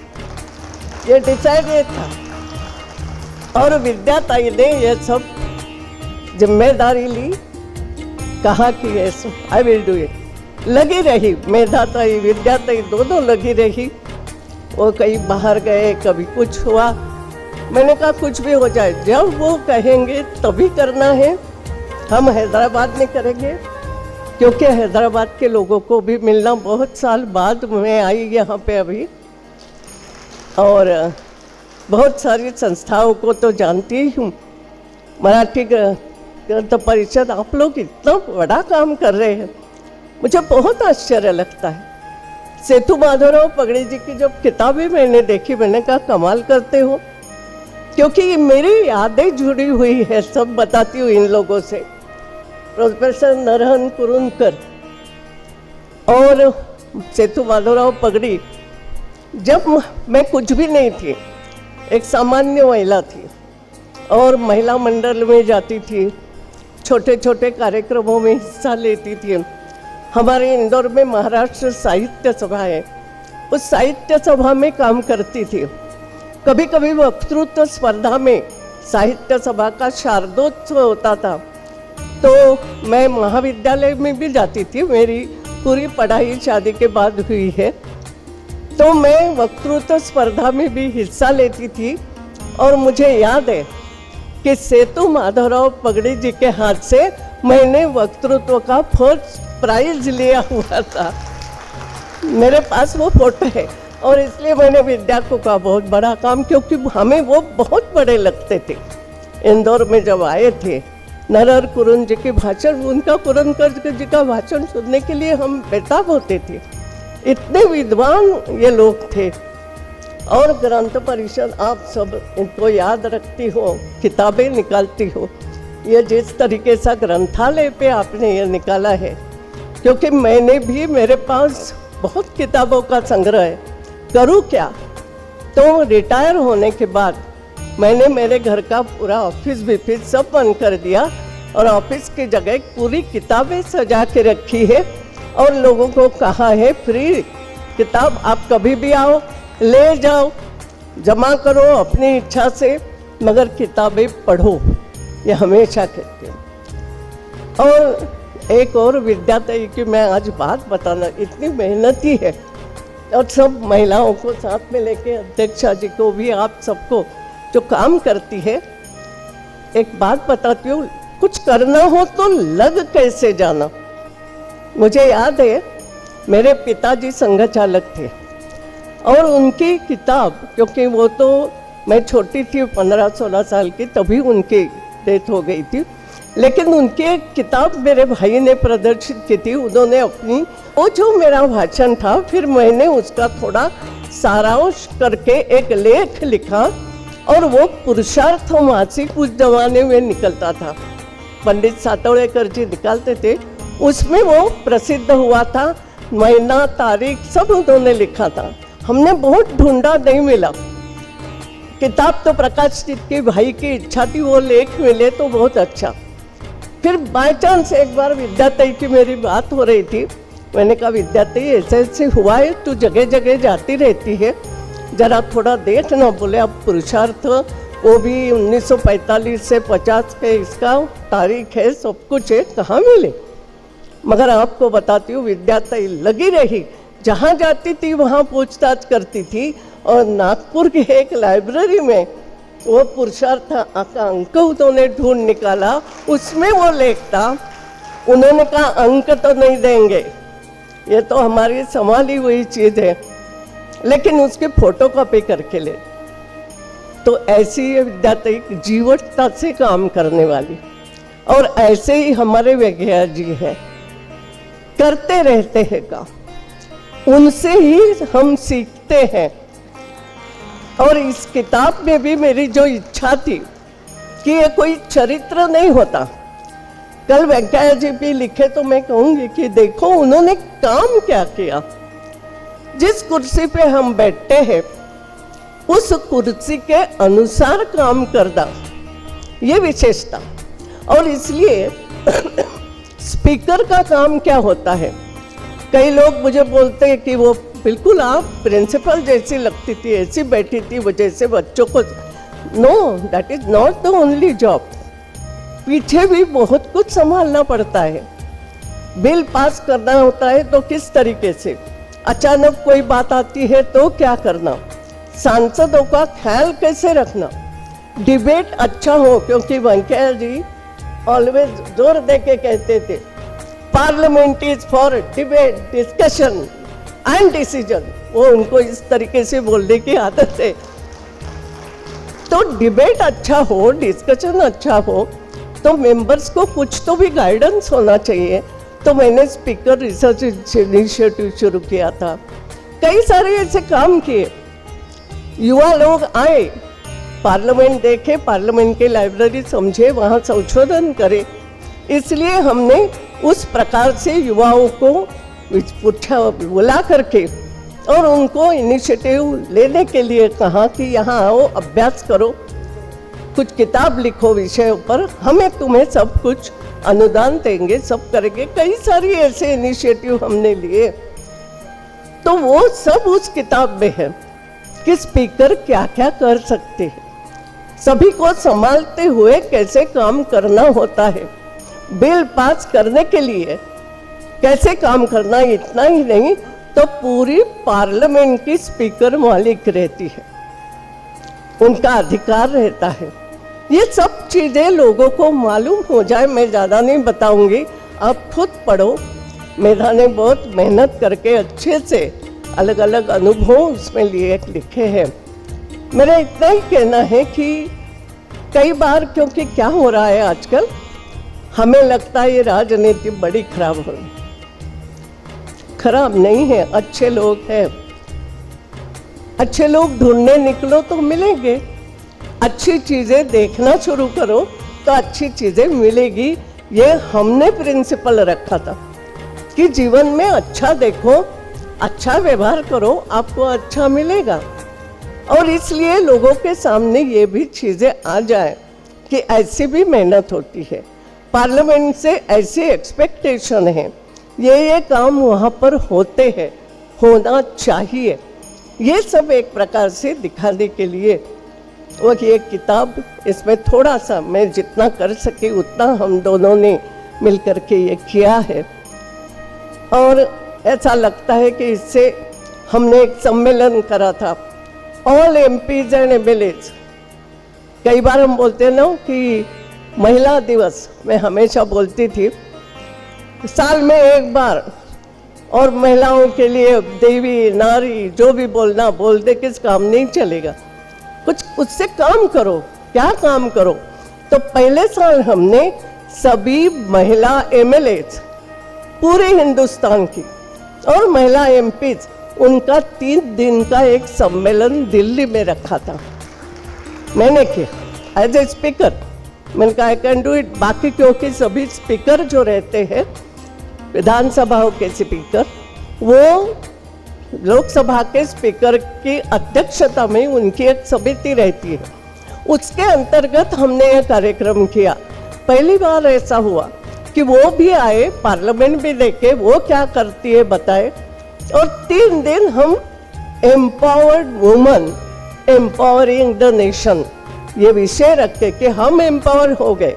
ये डिसाइडेड था। और विद्या ताई ने ये सब जिम्मेदारी ली, कहा कि yes I will do it. लगी रही मेधा ताई, विद्या ताई दोनों लगी रही। वो कहीं बाहर गए, कभी कुछ हुआ, मैंने कहा कुछ भी हो जाए, जब वो कहेंगे तभी करना है। हम हैदराबाद में करेंगे, क्योंकि हैदराबाद के लोगों को भी मिलना, बहुत साल बाद मैं आई यहाँ पे अभी, और बहुत सारी संस्थाओं को तो जानती ही हूँ। मराठी ग्रंथ परिषद, आप लोग इतना बड़ा काम कर रहे हैं, मुझे बहुत आश्चर्य लगता है। सेतु माधवराव पगड़ी जी की जब किताबें मैंने देखी, मैंने कहा कमाल करते हो, क्योंकि मेरी यादें जुड़ी हुई है, सब बताती हूँ इन लोगों से। प्रोफेसर नरहन कुरुंदकर और सेतु माधवराव पगड़ी, जब मैं कुछ भी नहीं थी, एक सामान्य महिला थी, और महिला मंडल में जाती थी, छोटे छोटे कार्यक्रमों में हिस्सा लेती थी। हमारे इंदौर में महाराष्ट्र साहित्य सभा है, उस साहित्य सभा में काम करती थी। कभी कभी वक्तृत्व स्पर्धा में साहित्य सभा का शारदोत्सव होता था, तो मैं महाविद्यालय में भी जाती थी, मेरी पूरी पढ़ाई शादी के बाद हुई है, तो मैं वक्तृत्व स्पर्धा में भी हिस्सा लेती थी। और मुझे याद है कि सेतु माधवराव पगड़ी जी के हाथ से मैंने वक्तृत्व का फर्स्ट प्राइज लिया हुआ था, मेरे पास वो फोटो है। और इसलिए मैंने विद्या को कहा बहुत बड़ा काम, क्योंकि हमें वो बहुत बड़े लगते थे। इंदौर में जब आए थे, नरहर कुरुंद जी के भाषण, उनका कुरुंदकर जी का भाषण सुनने के लिए हम बेताब होते थे, इतने विद्वान ये लोग थे। और ग्रंथ परिषद, आप सब इनको याद रखती हो, किताबें निकालती हो, ये जिस तरीके से ग्रंथालय पे आपने ये निकाला है, क्योंकि मैंने भी, मेरे पास बहुत किताबों का संग्रह है, करूँ क्या। तो रिटायर होने के बाद मैंने मेरे घर का पूरा ऑफिस भी सब बंद कर दिया, और ऑफिस की जगह पूरी किताबें सजा के रखी है, और लोगों को कहा है फ्री किताब आप कभी भी आओ, ले जाओ, जमा करो अपनी इच्छा से, मगर किताबें पढ़ो, ये हमेशा कहते हैं। और एक और विद्यार्थी की मैं आज बात बताना, इतनी मेहनती है और सब महिलाओं को साथ में लेके, अध्यक्षा जी को भी, आप सबको जो काम करती है, एक बात बताती हूँ, कुछ करना हो तो लग कैसे जाना। मुझे याद है मेरे पिताजी संघ चालक थे और उनकी किताब, क्योंकि वो तो मैं छोटी थी 15-16 साल की, तभी उनकी डेथ हो गई थी, लेकिन उनकी एक किताब मेरे भाई ने प्रदर्शित की थी। उन्होंने अपनी वो जो मेरा भाषण था, फिर मैंने उसका थोड़ा सारांश करके एक लेख लिखा और वो पुरुषार्थ मासिक उस जमाने में निकलता था, पंडित सातवड़ेकर जी निकालते थे, उसमें वो प्रसिद्ध हुआ था। महीना तारीख सब उन्होंने लिखा था। हमने बहुत ढूंढा, नहीं मिला। किताब तो प्रकाश जी के भाई की इच्छा थी वो लेख मिले तो बहुत अच्छा। फिर बाय चांस एक बार विद्यार्थी की मेरी बात हो रही थी, मैंने कहा विद्यार्थी ऐसे ऐसे हुआ है, तू जगह जगह जाती रहती है, जरा थोड़ा देख ना। बोले अब पुरुषार्थ वो भी 1945 से 50 के इसका तारीख है, सब कुछ है, कहाँ मिले। मगर आपको बताती हूँ विद्यार्थी लगी रही, जहाँ जाती थी वहाँ पूछताछ करती थी। और नागपुर की एक लाइब्रेरी में वो पुरुषार्थ का अंक उन्होंने ढूंढ निकाला, उसमें वो लेख था। उन्होंने कहा अंक तो नहीं देंगे, ये तो हमारी संभाली हुई चीज़ है, लेकिन उसकी फोटोकॉपी करके ले। तो ऐसी ये विद्यार्थी जीवटता से काम करने वाली, और ऐसे ही हमारे वैज्ञानिक जी हैं, करते रहते हैं काम, उनसे ही हम सीखते हैं। और इस किताब में भी मेरी जो इच्छा थी कि ये कोई चरित्र नहीं होता। कल वेंकैया जी भी लिखे तो मैं कहूँगी कि देखो उन्होंने काम क्या किया। जिस कुर्सी पे हम बैठते हैं उस कुर्सी के अनुसार काम करना, ये विशेषता। और इसलिए स्पीकर का काम क्या होता है, कई लोग मुझे बोलते हैं कि वो बिल्कुल आप प्रिंसिपल जैसी लगती थी, ऐसी बैठी थी वो जैसे बच्चों को। No, that is not the only job. पीछे भी बहुत कुछ संभालना पड़ता है। बिल पास करना होता है तो किस तरीके से, अचानक कोई बात आती है तो क्या करना, सांसदों का ख्याल कैसे रखना, डिबेट अच्छा हो, क्योंकि वेंकैया जी ऑलवेज जोर दे के कहते थे parliament is for debate, discussion and decision. वो उनको इस तरीके से बोलने की आदत है। तो डिबेट अच्छा हो, डिस्कशन अच्छा हो, तो मेंबर्स को कुछ तो भी गाइडेंस होना चाहिए। तो मैंने स्पीकर रिसर्च इनिशिएटिव शुरू किया था, कई सारे ऐसे काम किए। युवा लोग आए, पार्लियामेंट देखे, पार्लियामेंट की लाइब्रेरी समझे, वहाँ संशोधन करे। इसलिए हमने उस प्रकार से युवाओं को बुला करके और उनको इनिशिएटिव लेने के लिए कहा कि यहाँ आओ, अभ्यास करो, कुछ किताब लिखो विषयों पर, हमें तुम्हें सब कुछ अनुदान देंगे, सब करेंगे। कई सारी ऐसे इनिशिएटिव हमने लिए। तो वो सब उस किताब में है कि स्पीकर क्या क्या कर सकते हैं, सभी को संभालते हुए कैसे काम करना होता है, बिल पास करने के लिए कैसे काम करना। इतना ही नहीं तो पूरी पार्लियामेंट की स्पीकर मालिक रहती है, उनका अधिकार रहता है। ये सब चीज़ें लोगों को मालूम हो जाए, मैं ज़्यादा नहीं बताऊंगी, आप खुद पढ़ो। मेधा ने बहुत मेहनत करके अच्छे से अलग अलग अनुभव उसमें लिए लिखे हैं। मेरा इतना ही कहना है कि कई बार, क्योंकि क्या हो रहा है आजकल, हमें लगता है ये राजनीति बड़ी खराब हो रही। खराब नहीं है, अच्छे लोग हैं। अच्छे लोग ढूंढने निकलो तो मिलेंगे। अच्छी चीज़ें देखना शुरू करो तो अच्छी चीज़ें मिलेगी। ये हमने प्रिंसिपल रखा था कि जीवन में अच्छा देखो, अच्छा व्यवहार करो, आपको अच्छा मिलेगा। और इसलिए लोगों के सामने ये भी चीज़ें आ जाए कि ऐसी भी मेहनत होती है, पार्लियामेंट से ऐसी एक्सपेक्टेशन है, ये काम वहाँ पर होते हैं, होना चाहिए। ये सब एक प्रकार से दिखाने के लिए वो ये किताब, इसमें थोड़ा सा मैं जितना कर सके उतना हम दोनों ने मिल कर के ये किया है। और ऐसा लगता है कि इससे हमने एक सम्मेलन करा था, ऑल एमपीज एंड एमएलएज। कई बार हम बोलते हैं ना कि महिला दिवस, मैं हमेशा बोलती थी साल में एक बार, और महिलाओं के लिए देवी नारी जो भी बोलना बोल दे, किस काम नहीं चलेगा, कुछ उससे काम करो, क्या काम करो। तो पहले साल हमने सभी महिला एमएलएज पूरे हिंदुस्तान की और महिला एमपीज, उनका 3 दिन का एक सम्मेलन दिल्ली में रखा था। मैंने किया एज ए स्पीकर, मैंने कहा आई कैन डू इट। बाकी क्योंकि सभी स्पीकर जो रहते हैं विधानसभाओं के स्पीकर, वो लोकसभा के स्पीकर की अध्यक्षता में उनकी एक समिति रहती है, उसके अंतर्गत हमने यह कार्यक्रम किया। पहली बार ऐसा हुआ कि वो भी आए, पार्लियामेंट भी देखे वो क्या करती है बताए, और 3 दिन हम empowered woman empowering the nation ये विषय रखे कि हम एम्पावर हो गए,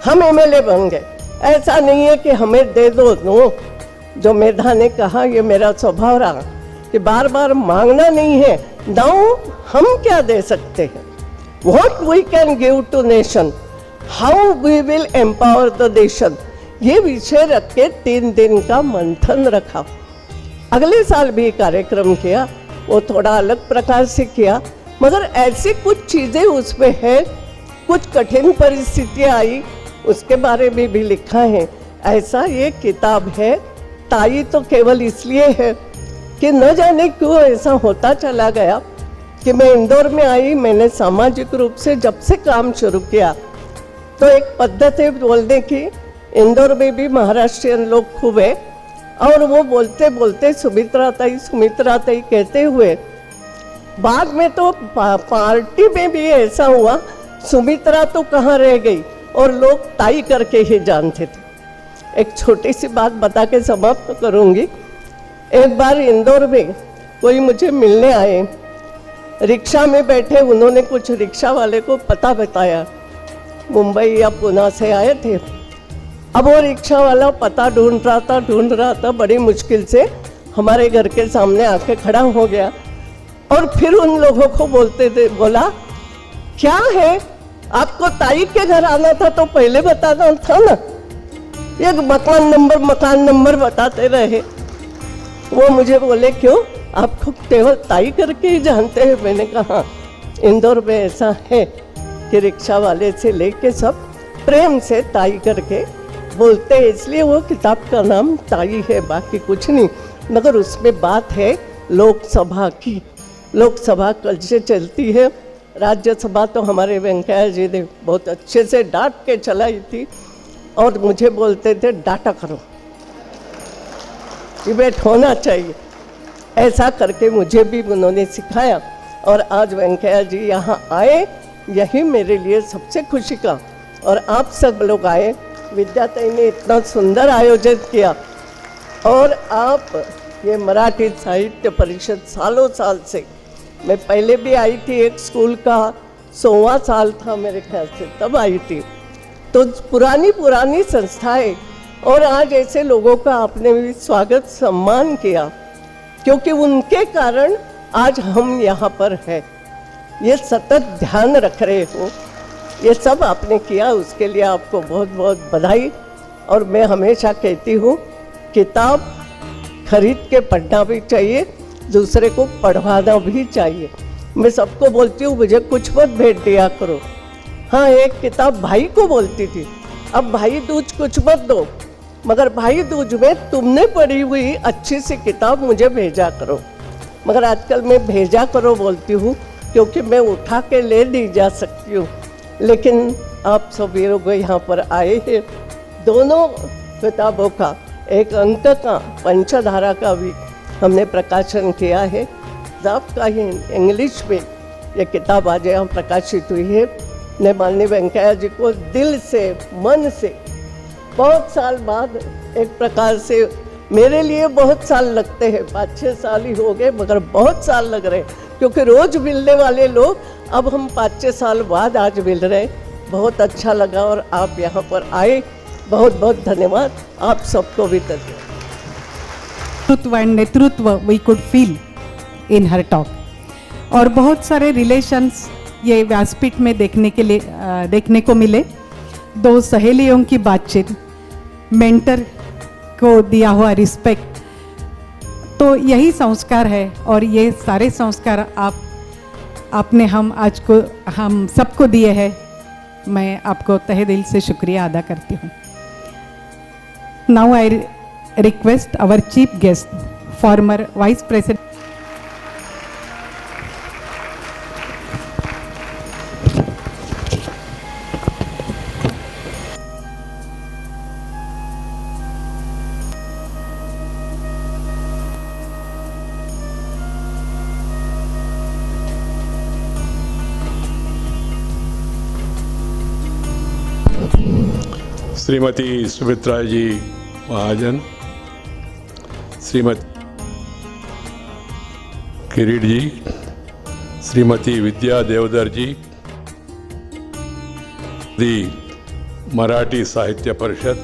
हम एमएलए बन गए। ऐसा नहीं है कि हमें दे दो, नो। जो मेधा ने कहा, ये मेरा स्वभाव रहा कि बार बार मांगना नहीं है, नाउ हम क्या दे सकते हैं, what we can give to nation, how we will empower the nation, ये विषय रख के 3 दिन का मंथन रखा। अगले साल भी कार्यक्रम किया, वो थोड़ा अलग प्रकार से किया, मगर ऐसी कुछ चीज़ें उसमें है, कुछ कठिन परिस्थितियाँ आई, उसके बारे में भी लिखा है। ऐसा ये किताब है। ताई तो केवल इसलिए है कि न जाने क्यों ऐसा होता चला गया कि मैं इंदौर में आई, मैंने सामाजिक रूप से जब से काम शुरू किया तो एक पद्धत है बोलने की, इंदौर में भी महाराष्ट्रियन लोग खूब है, और वो बोलते बोलते सुमित्रा ताई कहते हुए बाद में तो पार्टी में भी ऐसा हुआ, सुमित्रा तो कहाँ रह गई और लोग ताई करके ही जानते थे। एक छोटी सी बात बता के समाप्त करूंगी। एक बार इंदौर में कोई मुझे मिलने आए, रिक्शा में बैठे, उन्होंने कुछ रिक्शा वाले को पता बताया, मुंबई या पुणे से आए थे। अब वो रिक्शा वाला पता ढूंढ रहा था, बड़ी मुश्किल से हमारे घर के सामने आके खड़ा हो गया, और फिर उन लोगों को बोला क्या है, आपको ताई के घर आना था तो पहले बताना था ना, ये मकान नंबर बताते रहे। वो मुझे बोले क्यों, आपको केवल ताई करके ही जानते हैं। मैंने कहा इंदौर में ऐसा है कि रिक्शा वाले से लेके सब प्रेम से ताई करके बोलते हैं, इसलिए वो किताब का नाम ताई है, बाकी कुछ नहीं। मगर उसमें बात है लोकसभा की, लोकसभा कल से चलती है, राज्यसभा तो हमारे वेंकैया जी ने बहुत अच्छे से डांट के चलाई थी, और मुझे बोलते थे डाटा करो, डिबेट होना चाहिए। ऐसा करके मुझे भी उन्होंने सिखाया, और आज वेंकैया जी यहाँ आए, यही मेरे लिए सबसे खुशी का। और आप सब लोग आए, विद्याताई ने इतना सुंदर आयोजन किया, और आप ये मराठी साहित्य परिषद सालों साल से, मैं पहले भी आई थी, एक स्कूल का 100वां साल था मेरे ख्याल से, तब आई थी। तो पुरानी संस्थाएं, और आज ऐसे लोगों का आपने भी स्वागत सम्मान किया, क्योंकि उनके कारण आज हम यहाँ पर हैं। ये सतत ध्यान रख रहे हो, ये सब आपने किया, उसके लिए आपको बहुत बहुत बधाई। और मैं हमेशा कहती हूँ किताब खरीद के पढ़ना भी चाहिए, दूसरे को पढ़वाना भी चाहिए। मैं सबको बोलती हूँ मुझे कुछ मत भेंट दिया करो। हाँ, एक किताब भाई को बोलती थी, अब भाई दूज कुछ मत दो, मगर भाई दूज में तुमने पढ़ी हुई अच्छी सी किताब मुझे भेजा करो। मगर आजकल मैं भेजा करो बोलती हूँ, क्योंकि मैं उठा के ले नहीं जा सकती हूँ। लेकिन आप सभी लोग यहाँ पर आए हैं, दोनों किताबों का, एक अंक का, पंचधारा का भी हमने प्रकाशन किया है। आपका ही इंग्लिश में ये किताब आज यहाँ प्रकाशित हुई है। मैं माननीय वेंकैया जी को दिल से, मन से बहुत साल बाद एक प्रकार से मेरे लिए बहुत साल लगते हैं, 5-6 साल ही हो गए, मगर बहुत साल लग रहे हैं क्योंकि रोज मिलने वाले लोग अब हम 5-6 साल बाद आज मिल रहे हैं। बहुत अच्छा लगा और आप यहाँ पर आए, बहुत बहुत धन्यवाद। आप सबको भी धन्यवाद। नेतृत्व एंड नेतृत्व we could feel in her talk. और बहुत सारे रिलेशंस ये व्यासपीठ में देखने को मिले। दो सहेलियों की बातचीत, मेंटर को दिया हुआ रिस्पेक्ट, तो यही संस्कार है। और ये सारे संस्कार आपने हम सबको दिए हैं। मैं आपको तहे दिल से शुक्रिया अदा करती हूँ। Now I request our chief guest, former vice president Shrimati Sumitra ji Mahajan, Shrimati Kirit ji, Shrimati Vidya Deodhar ji, the Marathi Sahitya Parishad,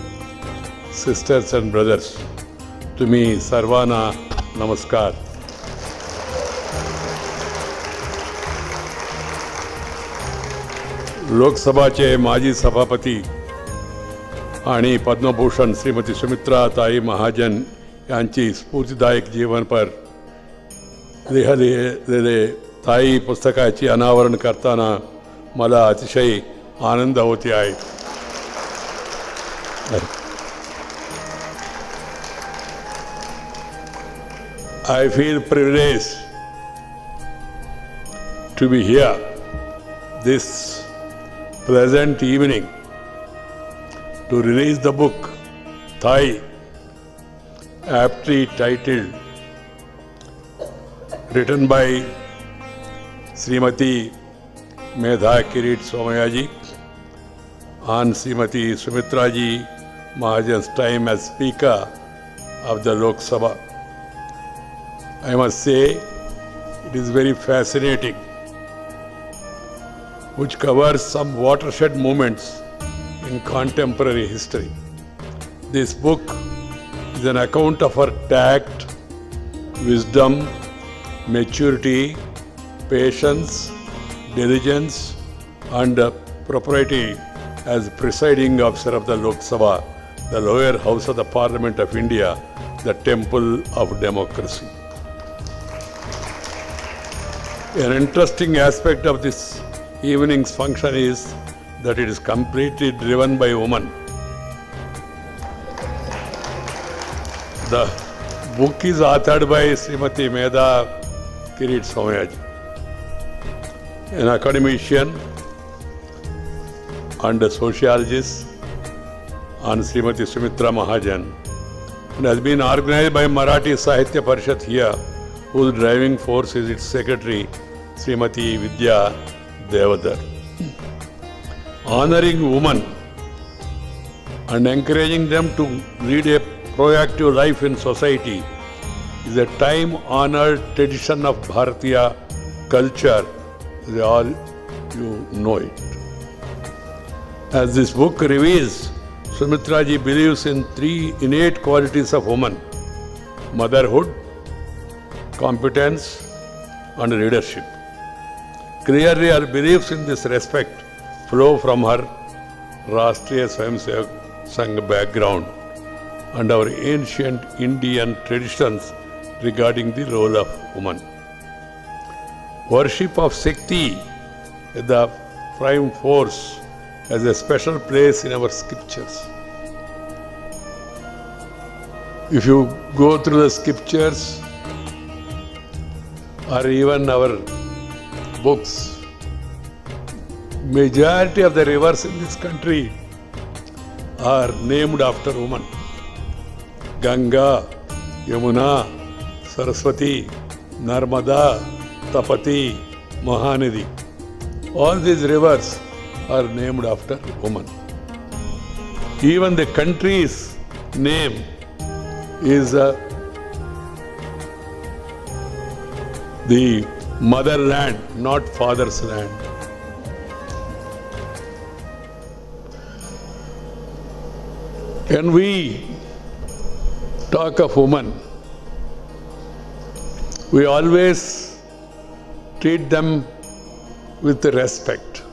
sisters and brothers, तुम्ही सर्वांना नमस्कार। लोकसभाचे माजी सभापती आणि पद्मभूषण श्रीमती सुमित्रा ताई महाजन यांची स्फूर्तिदायक जीवन पर लिहिलेले ताई पुस्तकाची अनावरण करताना मला अतिशय आनंद होते आहे। I feel privileged to be here this pleasant evening to release the book Thai, aptly titled, written by Srimati Medha Kirit Somayaji on Srimati Sumitra Ji Mahajan's time as Speaker of the Lok Sabha. I must say it is very fascinating, which covers some watershed moments in contemporary history. This book is an account of her tact, wisdom, maturity, patience, diligence, and propriety as presiding officer of the Lok Sabha, the lower house of the Parliament of India, the temple of democracy. An interesting aspect of this evening's function is that it is completely driven by women. The book is authored by Srimati Medha Kirit Somayaji, an academician and a sociologist, and Srimati Sumitra Mahajan, and has been organized by Marathi Sahitya Parishad here, whose driving force is its secretary, Srimati Vidya Devadar. Honoring women and encouraging them to lead a proactive life in society is a time-honored tradition of Bharatiya culture, as all you know it. As this book reveals, Sumitra ji believes in 3 innate qualities of woman: motherhood, competence, and leadership. Clearly, her beliefs in this respect flow from her Rashtriya Swayamsevak Sangh background and our ancient Indian traditions regarding the role of woman. Worship of Shakti, the prime force, has a special place in our scriptures. If you go through the scriptures or even our books, majority of the rivers in this country are named after women. Ganga, Yamuna, Saraswati, Narmada, Tapati, Mahanadi. All these rivers are named after women. Even the country's name is the motherland, not father's land. When we talk of women, we always treat them with respect.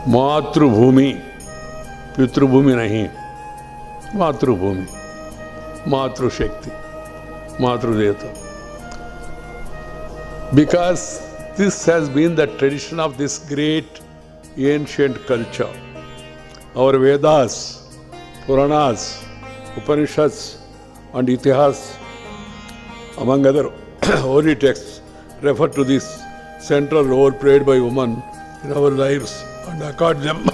मातृभूमि, पितृभूमि नहीं, मातृभूमि, मातृशक्ति, मातृदेवता. Because this has been the tradition of this great ancient culture. Our Vedas, Puranas, Upanishads and Itihas, among other holy texts, refer to this central role played by women in our lives and accord them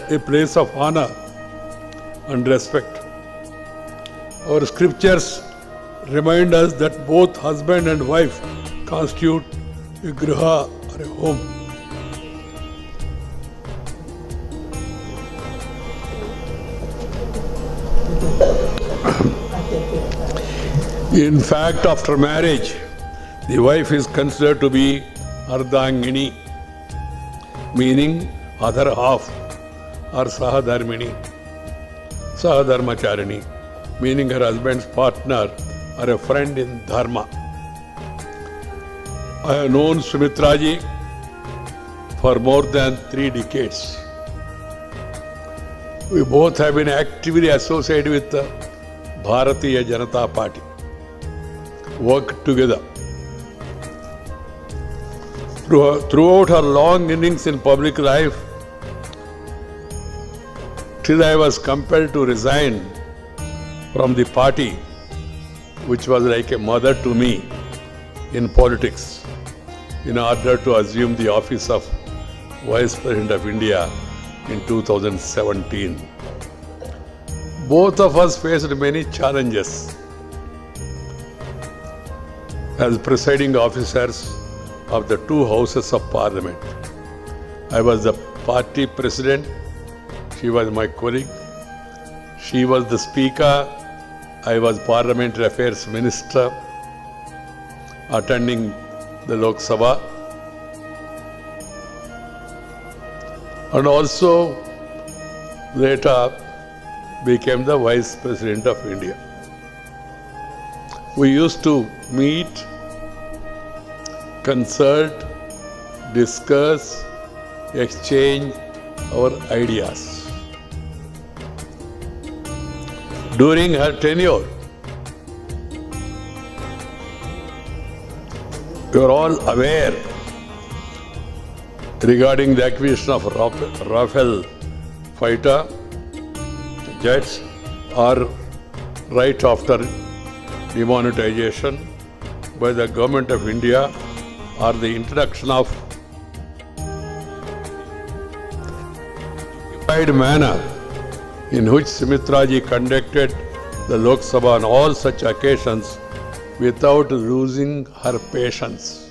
a place of honor and respect. Our scriptures remind us that both husband and wife constitute a griha or a home. In fact, after marriage, the wife is considered to be Ardhangini, meaning other half, or Sahadharmini, Sahadharmacharini, meaning her husband's partner or a friend in Dharma. I have known Sumitraji for more than 3 decades. We both have been actively associated with the Bharatiya Janata Party, worked together. Throughout her long innings in public life, till I was compelled to resign from the party, which was like a mother to me in politics, in order to assume the office of Vice President of India in 2017. Both of us faced many challenges as presiding officers of the 2 houses of Parliament. I was the party president, she was my colleague. She was the speaker, I was Parliamentary Affairs Minister, attending the Lok Sabha, and also later became the Vice President of India. We used to meet, consult, discuss, exchange our ideas. During her tenure, you are all aware regarding the acquisition of Rafale fighter jets, or right after demonetization by the Government of India, or the introduction of unified manner in which Sumitraji conducted the Lok Sabha on all such occasions without losing her patience,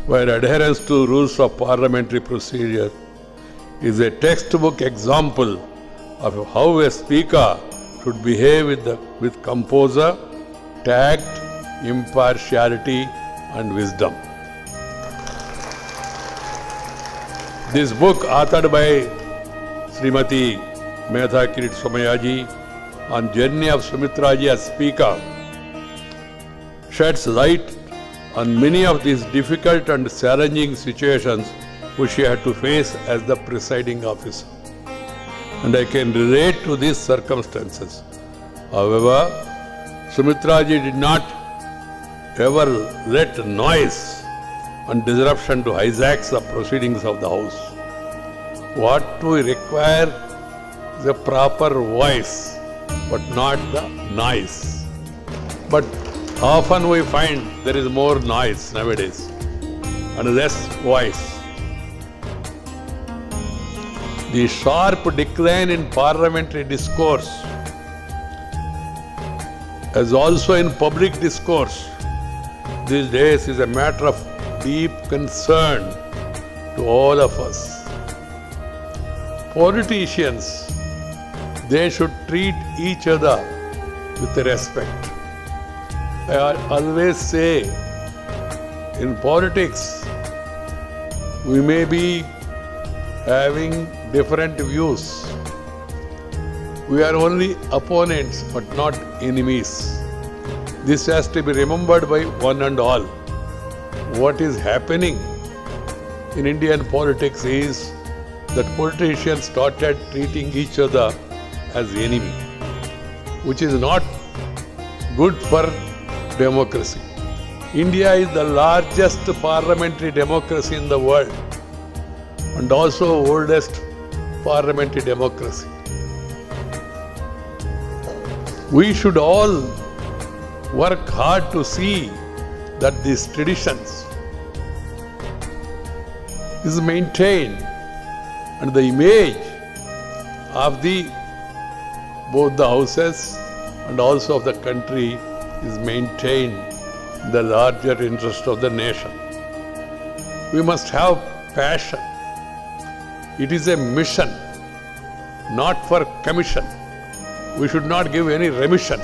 where adherence to rules of parliamentary procedure is a textbook example of how a speaker should behave with composure, tact, impartiality and wisdom. This book, authored by Srimati Medha Kirit Somayaji on journey of Sumitraji as speaker, sheds light on many of these difficult and challenging situations which she had to face as the presiding officer. And I can relate to these circumstances. However, Sumitraji did not ever let noise and disruption to hijack the proceedings of the House. What we require is a proper voice, but not the noise. But often we find there is more noise nowadays and less voice. The sharp decline in parliamentary discourse, as also in public discourse, these days is a matter of deep concern to all of us. politicians, they should treat each other with respect. I always say, in politics, we may be having different views. We are only opponents but not enemies. This has to be remembered by one and all. What is happening in Indian politics is that politicians started treating each other as enemy, which is not good for democracy. India is the largest parliamentary democracy in the world and also oldest parliamentary democracy. We should all work hard to see that these traditions is maintained and the image of both the houses and also of the country is maintained in the larger interest of the nation. We must have passion. It is a mission, not for commission. We should not give any remission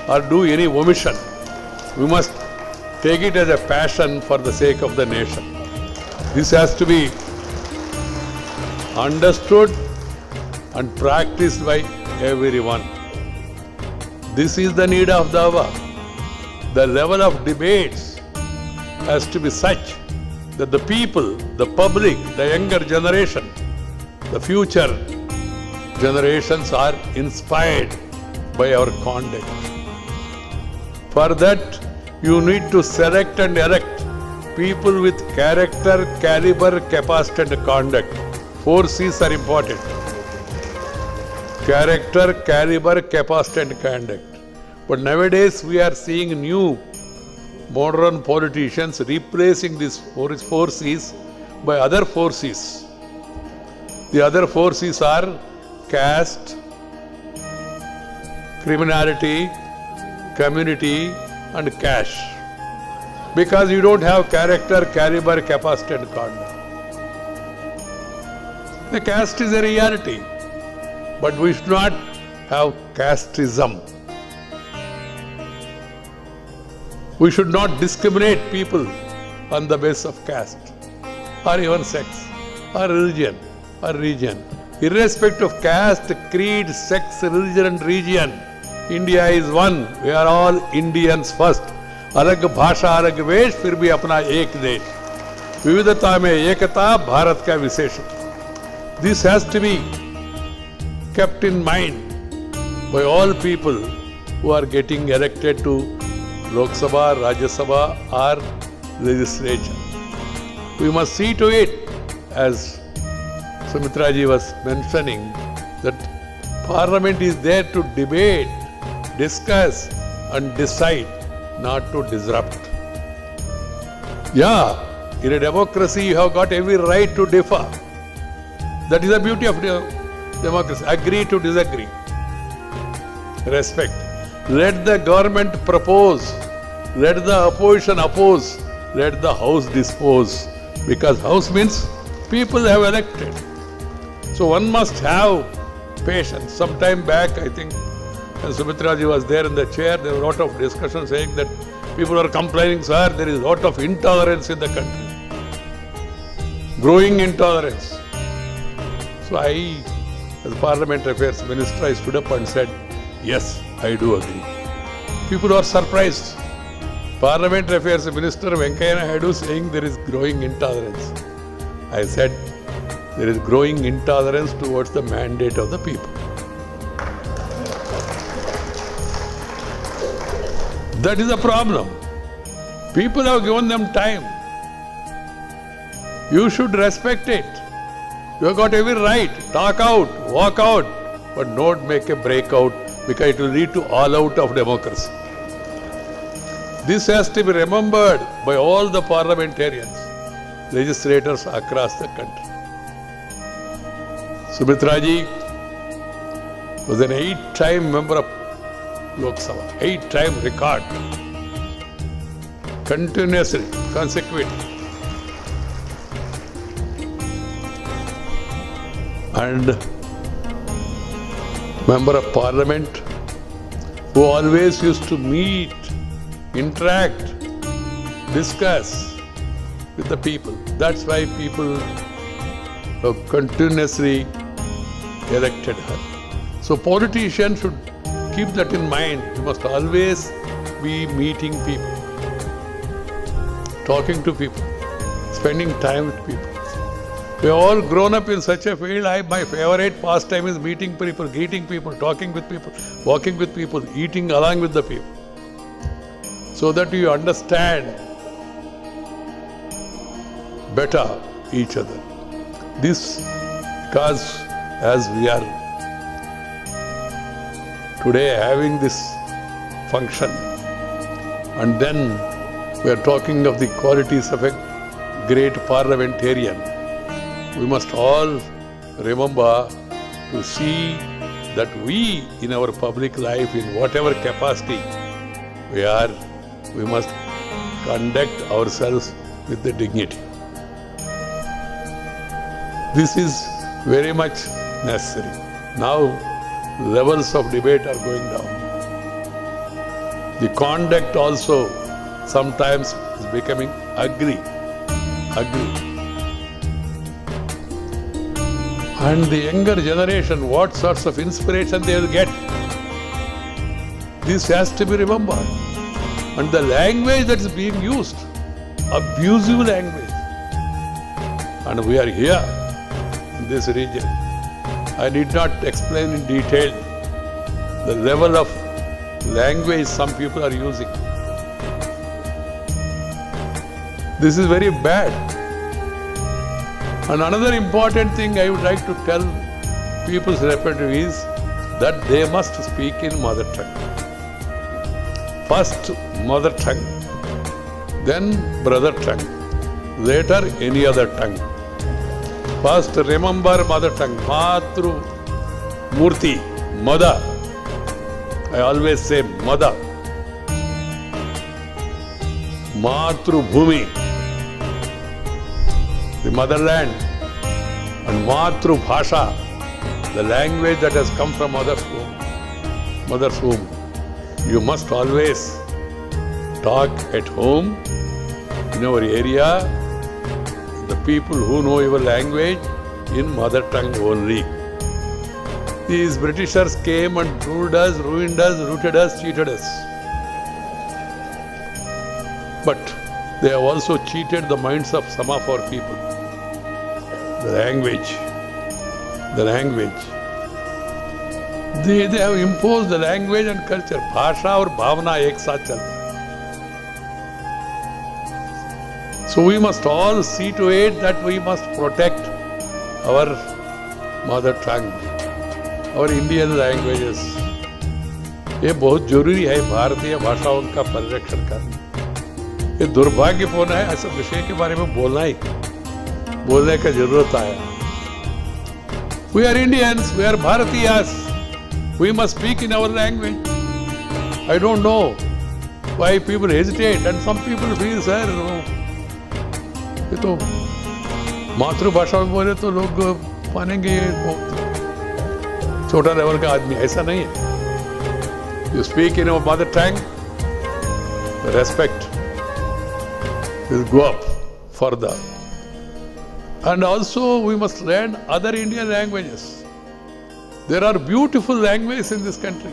or do any omission. We must take it as a passion for the sake of the nation. This has to be understood and practiced by everyone. This is the need of the hour. The level of debates has to be such that the people, the public, the younger generation, the future generations are inspired by our conduct. For that, you need to select and elect people with character, caliber, capacity and conduct. 4 C's are important. Character, caliber, capacity and conduct. But nowadays we are seeing new modern politicians replacing these 4 C's by other 4 C's. The other 4 C's are caste, criminality, community and cash. Because you don't have character, caliber, capacity and conduct. The caste is a reality, but we should not have casteism. We should not discriminate people on the basis of caste or even sex or religion or region. Irrespective of caste, creed, sex, religion and region, India is one. We are all Indians first. अलग भाषा अलग वेश फिर भी अपना एक देश. विविधता में एकता भारत का विशेषता. This has to be kept in mind by all people who are getting elected to Lok Sabha, Rajya Sabha or legislature. We must see to it, as Sumitra ji was mentioning, that Parliament is there to debate, discuss and decide, not to disrupt. Yeah, in a democracy you have got every right to differ. That is the beauty of democracy. Agree to disagree. Respect. Let the government propose. Let the opposition oppose. Let the house dispose. Because house means people have elected. So one must have patience. Some time back, I think, when Sumitra ji was there in the chair, there were a lot of discussion saying that people are complaining, sir, there is a lot of intolerance in the country. Growing intolerance. So I, as Parliamentary Affairs Minister, I stood up and said, yes, I do agree. People are surprised. Parliamentary Affairs Minister Venkaiah Naidu saying there is growing intolerance. I said, there is growing intolerance towards the mandate of the people. That is the problem. People have given them time. You should respect it. You have got every right. Talk out, walk out, but don't make a breakout because it will lead to all out of democracy. This has to be remembered by all the parliamentarians, legislators across the country. Sumitra ji was an 8-time member of Lok Sabha, 8-time record, continuously, consecutively. and member of parliament who always used to meet, interact, discuss with the people. That's why people have continuously elected her. So politicians should keep that in mind. You must always be meeting people, talking to people, spending time with people. We are all grown up in such a field. My favorite pastime is meeting people, greeting people, talking with people, walking with people, eating along with the people, so that you understand better each other. This because as we are today having this function, and then we are talking of the qualities of a great parliamentarian, we must all remember to see that we in our public life, in whatever capacity we are, we must conduct ourselves with the dignity. This is very much necessary. Now levels of debate are going down. The conduct also sometimes is becoming ugly. And the younger generation, what sorts of inspiration they will get, this has to be remembered. And the language that is being used, abusive language. And we are here in this region. I need not explain in detail the level of language some people are using. This is very bad. And another important thing I would like to tell people's representatives is that they must speak in mother tongue. First mother tongue, then brother tongue, later any other tongue. First remember mother tongue, Matru Murti, mother. I always say mother. Matru Bhumi, the motherland, and Matru Bhasha, the language that has come from mother's womb. You must always talk at home, in our area, the people who know your language, in mother tongue only. These Britishers came and ruled us, ruined us, rooted us, cheated us. But they have also cheated the minds of some of our people. The language. They have imposed the language and culture. Bhasha or bhavna ek saath chalta hai. So we must all see to it that we must protect our mother tongue, our Indian languages. ये बहुत जरूरी है भारतीय भाषाओं का परिरक्षण करना. ये दुर्भाग्यपूर्ण है ऐसे विषय के बारे में बोलने का जरूरत आया. We are Indians, we are Bharatiyas. We must speak in our language. I don't know why people hesitate, and some people feel, sir, ये तो मातृभाषा में बोले तो लोग मानेंगे छोटा लेवल का आदमी. ऐसा नहीं है. You speak in our mother tongue, respect will go up further. And also we must learn other Indian languages. There are beautiful languages in this country.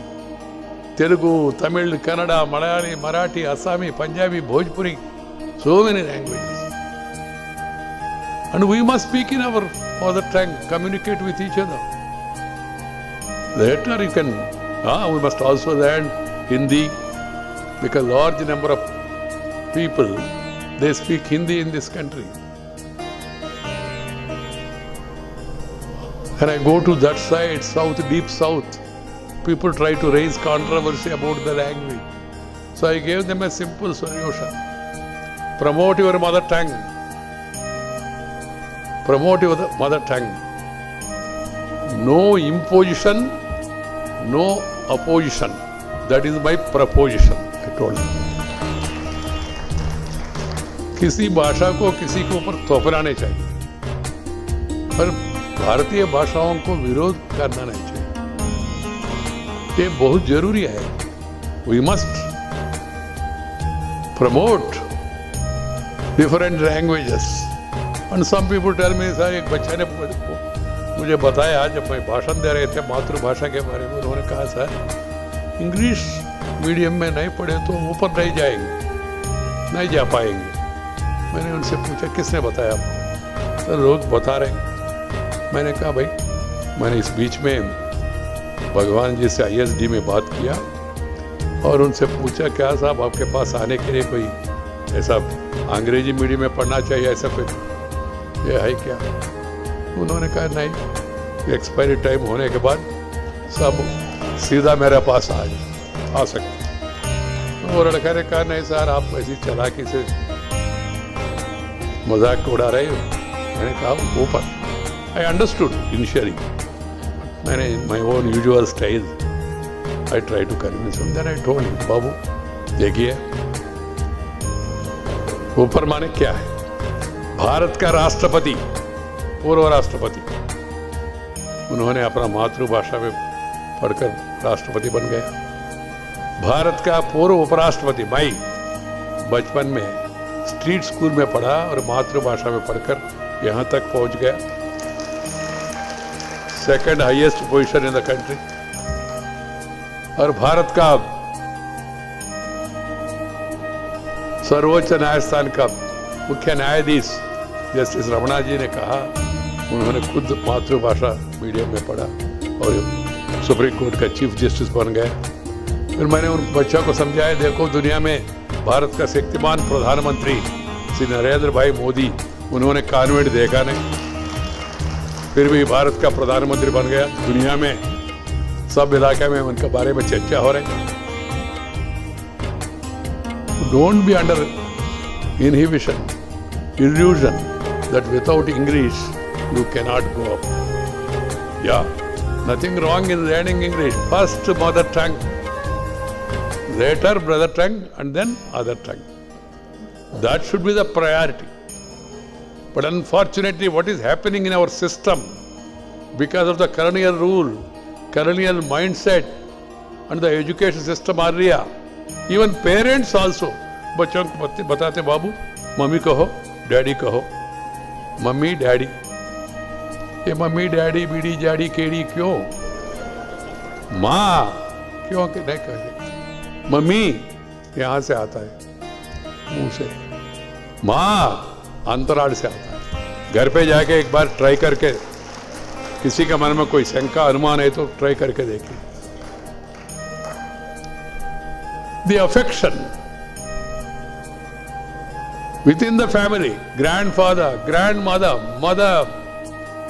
Telugu, Tamil, Kannada, Malayali, Marathi, Assami, Punjabi, Bhojpuri, so many languages. And we must speak in our mother tongue, communicate with each other. Later you can, we must also learn Hindi, because large number of people, they speak Hindi in this country. And I go to that side, south, deep south, people try to raise controversy about the language. So I gave them a simple solution. Promote your mother tongue. Promote your mother tongue. No imposition, no opposition. That is my proposition, I told them. किसी भाषा को किसी के ऊपर थोपना नहीं चाहिए. पर भारतीय भाषाओं को विरोध करना नहीं चाहिए। ये बहुत जरूरी है। We must promote different languages. And some people tell me, sir एक बच्चे ने मुझे बताया जब मैं भाषण दे रहे थे मातृभाषा के बारे में, उन्होंने कहा सर इंग्लिश मीडियम में नहीं पढ़े तो ऊपर नहीं जाएंगे, नहीं जा पाएंगे। मैंने उनसे पूछा किसने बताया आपको? सर लोग बता रहे हैं। मैंने कहा भाई, मैंने इस बीच में भगवान जी से ISD में बात किया और उनसे पूछा क्या साहब आपके पास आने के लिए कोई ऐसा अंग्रेजी मीडियम में पढ़ना चाहिए, ऐसा कोई ये है क्या? उन्होंने कहा नहीं, एक्सपायरी टाइम होने के बाद सब सीधा मेरे पास आ सकते। वो लड़का ने कहा नहीं सर आप ऐसी चालाकी से मजाक उड़ा रहे हो। मैंने कहा ऊपर आई अंडरस्टूड इनिशियली, मैंने my own usual style I try to convince him, then I told him बाबू देखिए ऊपर माने क्या है? भारत का राष्ट्रपति, पूर्व राष्ट्रपति, उन्होंने अपना मातृभाषा में पढ़कर राष्ट्रपति बन गया। भारत का पूर्व उपराष्ट्रपति माई बचपन में स्ट्रीट स्कूल में पढ़ा और मातृभाषा में पढ़कर यहां तक पहुंच गया, second highest position in the country. और भारत का सर्वोच्च न्यायस्थान का मुख्य न्यायाधीश जस्टिस रमणा जी ने कहा, उन्होंने खुद मातृभाषा मीडियम में पढ़ा और सुप्रीम कोर्ट का चीफ जस्टिस बन गए। फिर मैंने उन बच्चों को समझाया देखो दुनिया में भारत का शक्तिमान प्रधानमंत्री श्री नरेंद्र भाई मोदी, उन्होंने कॉन्वेंट देखा नहीं, फिर भी भारत का प्रधानमंत्री बन गया। दुनिया में सब इलाके में उनके बारे में चर्चा हो रही। Don't be under inhibition, illusion that without English you cannot go up. Yeah, nothing wrong in learning English. First mother tongue, later brother tongue, and then other tongue. That should be the priority. But unfortunately, what is happening in our system, because of the colonial rule, colonial mindset, and the education system earlier, even parents also, बच्चों को बताते बाबू mummy कहो, daddy कहो, mummy daddy. ये mummy daddy बीड़ी जाड़ी केड़ी क्यों? माँ क्यों कि नहीं कहते? मम्मी यहाँ से आता है मुंह से, माँ अंतराल से आता है। घर पे जाके एक बार ट्राई करके, किसी के मन में कोई शंका अनुमान है तो ट्राई करके देखिए। The affection within the family, grandfather, grandmother, mother,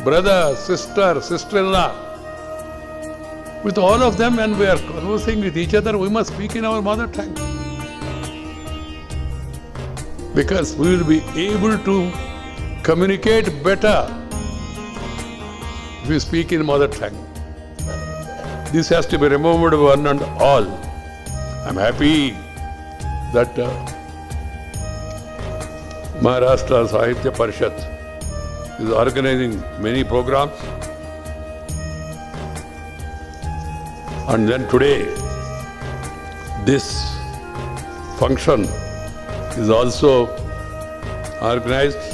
brother, sister, sister-in-law, with all of them, when we are conversing with each other, we must speak in our mother tongue, because we will be able to communicate better if we speak in mother tongue. This has to be remembered one and all. I'm happy that Maharashtra Sahitya Parishad is organizing many programs, and then today this function is also organized,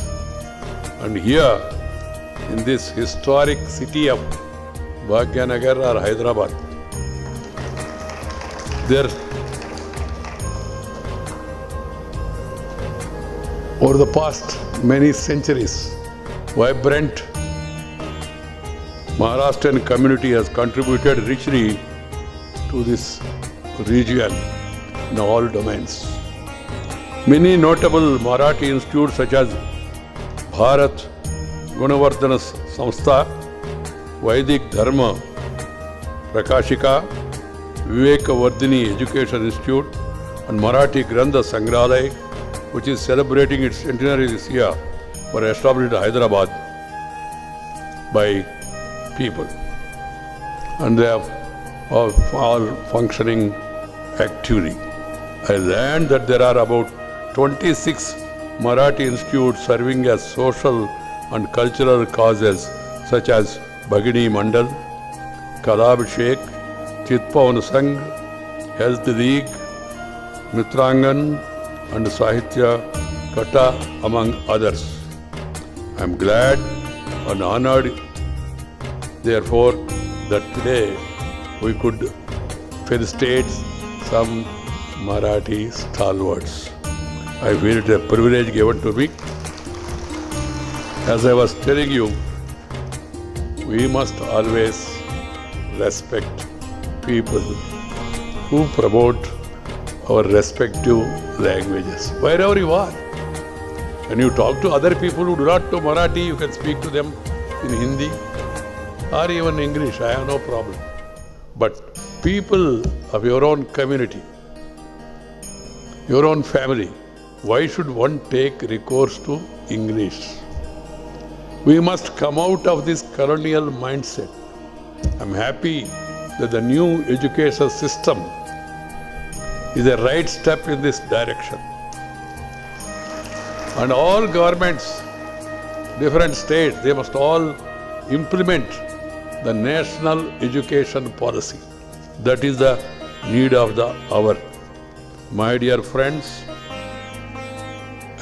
and here in this historic city of Bhagyanagar or Hyderabad, there over the past many centuries, vibrant Maharashtrian community has contributed richly to this region in all domains. Many notable Marathi institutes such as Bharat Gunavardhana Samstha, Vedic Dharma Prakashika, Vivekavardhini Education Institute, and Marathi Grantha Sangrahalaya, which is celebrating its centenary this year, were established in Hyderabad by people, and they are all functioning actively. I learned that there are about 26 Marathi institutes serving as social and cultural causes such as Bhagini Mandal, Kalabhishek, Chitpavan Sangh, Health League, Mitrangan and Sahitya Kata among others. I am glad and honored therefore that today we could felicitate some Marathi stalwarts. I feel it a privilege given to me. As I was telling you, we must always respect people who promote our respective languages, wherever you are. When you talk to other people who do not know Marathi, you can speak to them in Hindi or even English, I have no problem. But people of your own community, your own family, why should one take recourse to English? We must come out of this colonial mindset. I'm happy that the new education system is a right step in this direction. And all governments, different states, they must all implement the national education policy. That is the need of the hour. My dear friends,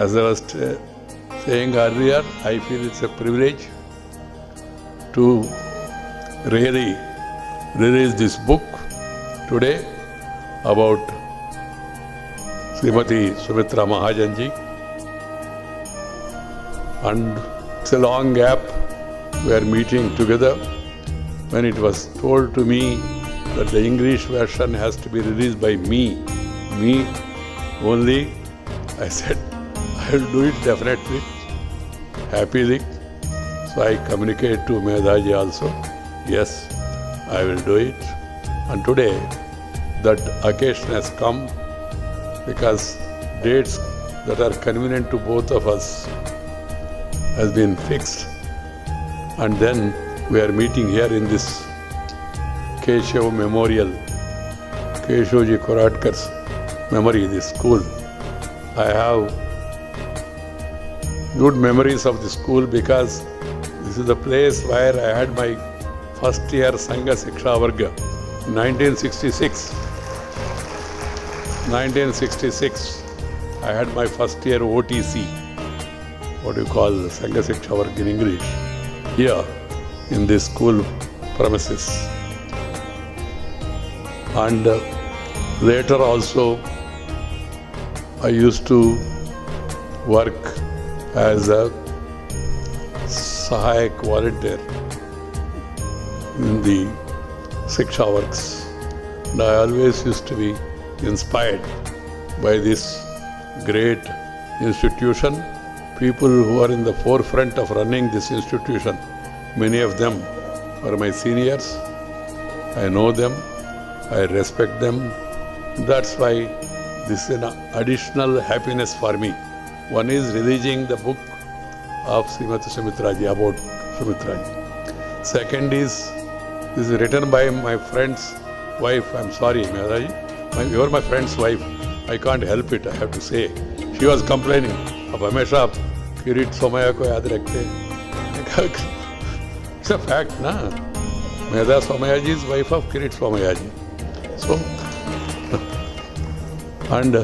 as I was saying earlier, I feel it's a privilege to really release this book today about Srimati Sumitra Mahajanji. And it's a long gap. We are meeting together. When it was told to me that the English version has to be released by me only, I said, I will do it definitely, happily. So I communicate to Medhaji also, yes, I will do it. And today, that occasion has come because dates that are convenient to both of us has been fixed. And then we are meeting here in this Keshav Memorial, Keshavji Koratkar's memory, this school. I have good memories of the school because this is the place where I had my first year Sangha Siksha Varga, 1966. 1966, I had my first year OTC, what you call Sangha Siksha Varga in English, here in this school premises. And later also, I used to work as a Sahayak volunteer in the Siksha works. And I always used to be inspired by this great institution. People who are in the forefront of running this institution, many of them are my seniors. I know them, I respect them. That's why this is an additional happiness for me. One is releasing the book of Srimati Sumitraji, about Sumitraji. Second is, this is written by my friend's wife. I'm sorry, Medhaji, you are my friend's wife. I can't help it, I have to say. She was complaining, ab hamesha aap Kirit Somaya ko yaad rakhte. It's a fact, na? Medha Somayaji is wife of Kirit Somayaji. So, and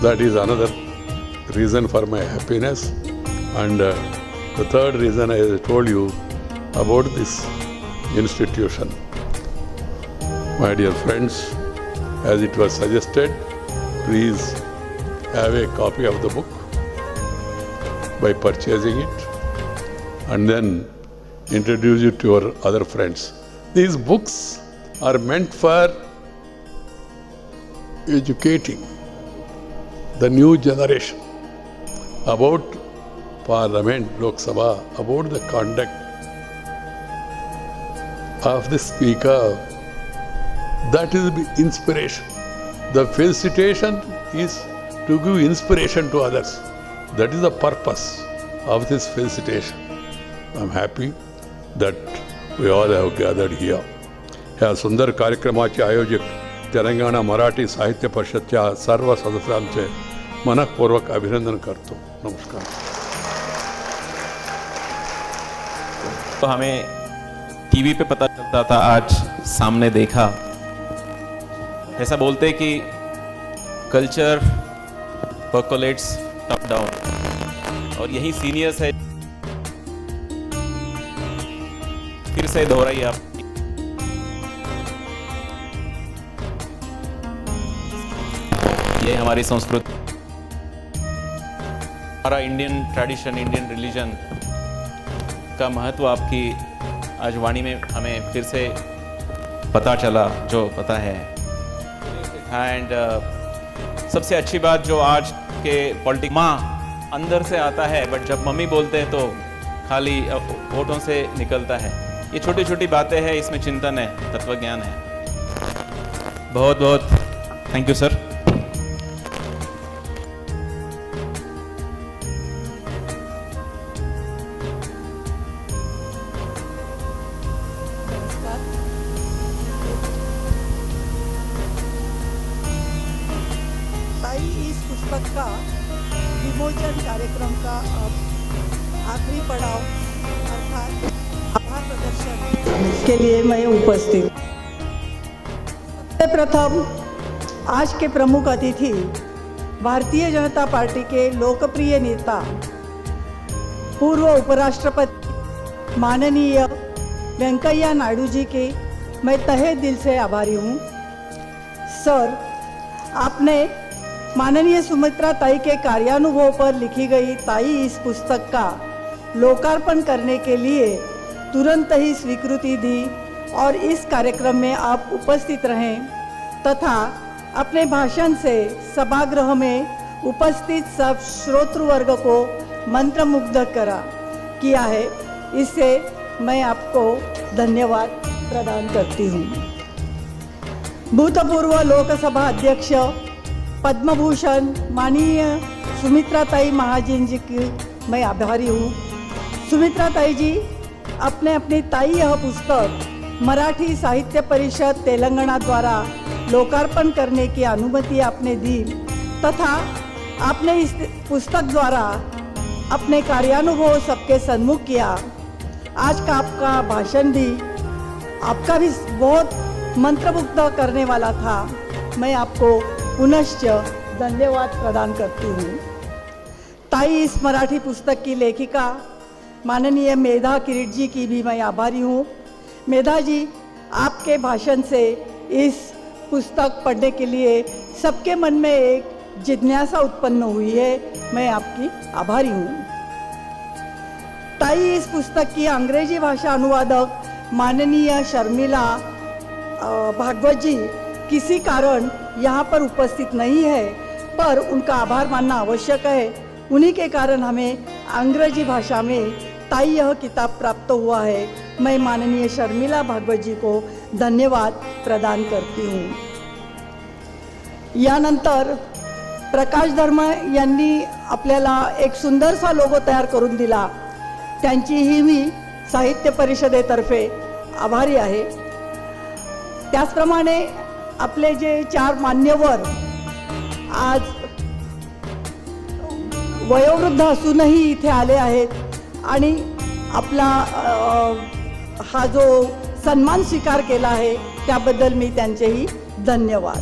that is another reason for my happiness. And the third reason I told you about this institution. My dear friends, as it was suggested, please have a copy of the book by purchasing it and then introduce it to your other friends. These books are meant for educating the new generation about Parliament, Lok Sabha, about the conduct of the Speaker. That is the inspiration. The felicitation is to give inspiration to others. That is the purpose of this felicitation. I am happy that we all have gathered here. ह्या सुंदर कार्यक्रमाचे आयोजक तेलंगणा मराठी साहित्य परिषदच्या सर्व सदस्यांचे मनःपूर्वक अभिनंदन करतो. नमस्कार. तो हमें टीवी पे पता चलता था, आज सामने देखा। ऐसा बोलते कि कल्चर पर्कोलेट्स टॉप डाउन, और यही सीनियर्स है। फिर से दोहराइए आप। ये हमारी संस्कृति, हमारा इंडियन ट्रेडिशन, इंडियन रिलीजन का महत्व आपकी आज वाणी में हमें फिर से पता चला, जो पता है। एंड सबसे अच्छी बात जो आज के पॉलिटिक्स, माँ अंदर से आता है, बट जब मम्मी बोलते हैं तो खाली होठों से निकलता है। ये छोटी छोटी बातें हैं, इसमें चिंतन है, तत्वज्ञान है। बहुत बहुत थैंक यू सर। ताई इस पुस्तक का विमोचन कार्यक्रम का अब आखिरी पड़ाव अर्थात आभार प्रदर्शन के लिए मैं उपस्थित। सबसे प्रथम आज के प्रमुख अतिथि भारतीय जनता पार्टी के लोकप्रिय नेता, पूर्व उपराष्ट्रपति माननीय वेंकैया नायडू जी के मैं तहे दिल से आभारी हूँ। सर, आपने माननीय सुमित्रा ताई के कार्यानुभव पर लिखी गई ताई इस पुस्तक का लोकार्पण करने के लिए तुरंत ही स्वीकृति दी और इस कार्यक्रम में आप उपस्थित रहें तथा अपने भाषण से सभागृह में उपस्थित सब श्रोतृवर्ग को मंत्रमुग्ध किया है। इससे मैं आपको धन्यवाद प्रदान करती हूँ। भूतपूर्व लोकसभा अध्यक्ष पद्म भूषण माननीय सुमित्रा ताई महाजन जी की मैं आभारी हूँ। सुमित्रा ताई जी, अपनी ताई यह पुस्तक मराठी साहित्य परिषद तेलंगाना द्वारा लोकार्पण करने की अनुमति आपने दी तथा आपने इस पुस्तक द्वारा अपने कार्यानुभव सबके सम्मुख किया। आज का आपका भाषण भी बहुत मंत्रमुग्ध करने वाला था। मैं आपको पुनश्च धन्यवाद प्रदान करती हूँ। ताई इस मराठी पुस्तक की लेखिका माननीय मेधा किरीट जी की भी मैं आभारी हूँ। मेधा जी, आपके भाषण से इस पुस्तक पढ़ने के लिए सबके मन में एक जिज्ञासा उत्पन्न हुई है। मैं आपकी आभारी हूँ। ताई इस पुस्तक की अंग्रेजी भाषा अनुवादक माननीय शर्मिला भागवत जी किसी कारण यहाँ पर उपस्थित नहीं है, पर उनका आभार मानना आवश्यक है। उन्हीं के कारण हमें अंग्रेजी भाषा में ताई यह किताब प्राप्त हुआ है। मैं माननीय शर्मिला भागवत जी को धन्यवाद प्रदान करती हूँ। यानंतर प्रकाश धर्म यांनी आपल्याला एक सुंदरसा लोगो तयार करून दिला, त्यांचीही मी साहित्य परिषदेतर्फे आभारी आहे। त्याचप्रमाणे आपले जे 4 मान्यवर आज वयोवृद्ध असूनही इथे आले आहेत आणि आपला हा जो सन्मान स्वीकार केला आहे त्याबद्दल मी त्यांचेही धन्यवाद।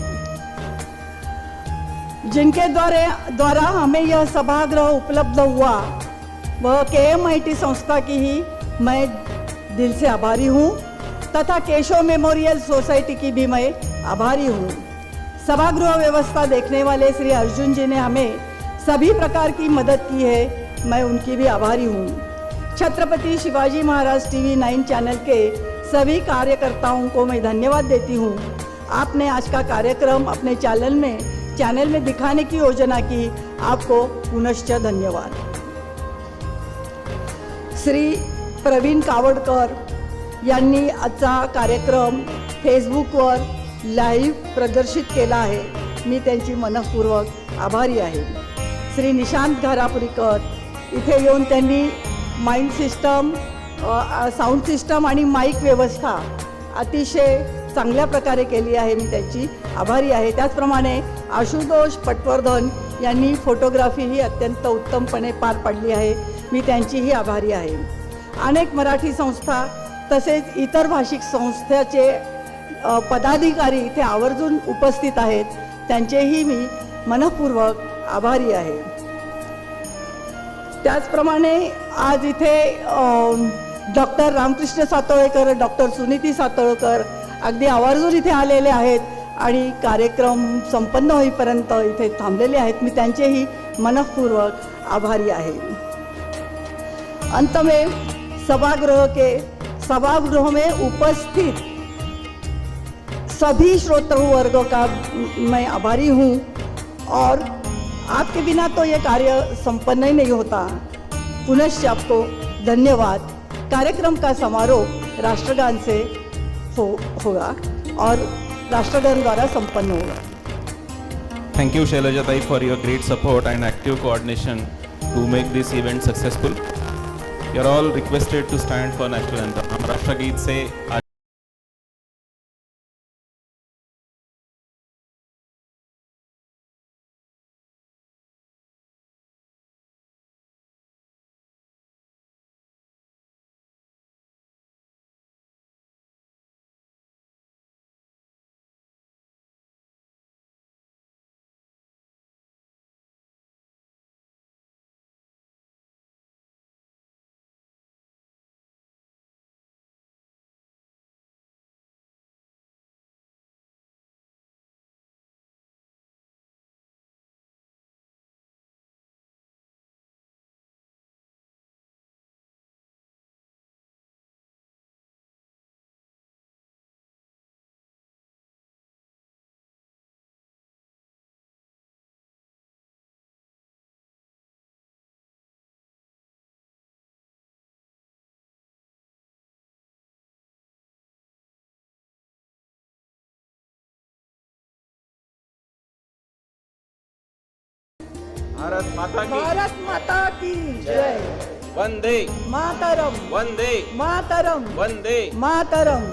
जिनके द्वारा हमें यह सभागृह उपलब्ध हुआ वह KMIT संस्था की ही मैं दिल से आभारी हूँ तथा केशव मेमोरियल सोसाइटी की भी मैं आभारी हूँ। सभागृह व्यवस्था देखने वाले श्री अर्जुन जी ने हमें सभी प्रकार की मदद की है, मैं उनकी भी आभारी हूँ। छत्रपति शिवाजी महाराज TV 9 चैनल के सभी कार्यकर्ताओं को मैं धन्यवाद देती हूँ। आपने आज का कार्यक्रम अपने चैनल में दिखाने की योजना की, आपको पुनश्च धन्यवाद। श्री प्रवीण कावडकर यांनी आजचा कार्यक्रम फेसबुकवर लाईव्ह प्रदर्शित केला आहे, मी त्यांची मनःपूर्वक आभारी आहे। श्री निशांत घारापुरीकर इथे येऊन त्यांनी माइंड सिस्टम, साऊंड सिस्टम आणि माईक व्यवस्था अतिशय चांगल्या प्रकारे केली आहे, मी त्यांची आभारी आहे। त्याचप्रमाणे आशुतोष पटवर्धन यांनी फोटोग्राफी ही अत्यंत उत्तमपणे पार पाडली आहे, मी त्यांचीही आभारी आहे। अनेक मराठी संस्था तसेच इतर भाषिक संस्थेचे पदाधिकारी इथे आवर्जून उपस्थित आहेत, त्यांचेही मी मनपूर्वक आभारी आहे. त्याचप्रमाणे आज इथे डॉक्टर रामकृष्ण सातोळेकर, डॉक्टर सुनीती सातोळकर अगदी आवर्जून इथे आलेले आहेत आणि कार्यक्रम संपन्न होईपर्यंत इथे थांबलेले आहेत. मी त्यांचेही मनपूर्वक आभारी आहे. अंत में सभागृह में उपस्थित सभी श्रोतागण वर्ग का मैं आभारी हूँ और आपके बिना तो ये कार्य संपन्न ही नहीं होता. पुनश्च आपको धन्यवाद. कार्यक्रम का समारोह राष्ट्रगान से होगा और राष्ट्रगान द्वारा संपन्न होगा. Thank you Shailaja Tai for your great support and active coordination to make this event successful. You are all requested to stand for national anthem. हम राष्ट्रगीत से भारत माता की भारत माता की जय. वंदे मातरम वंदे मातरम वंदे मातरम.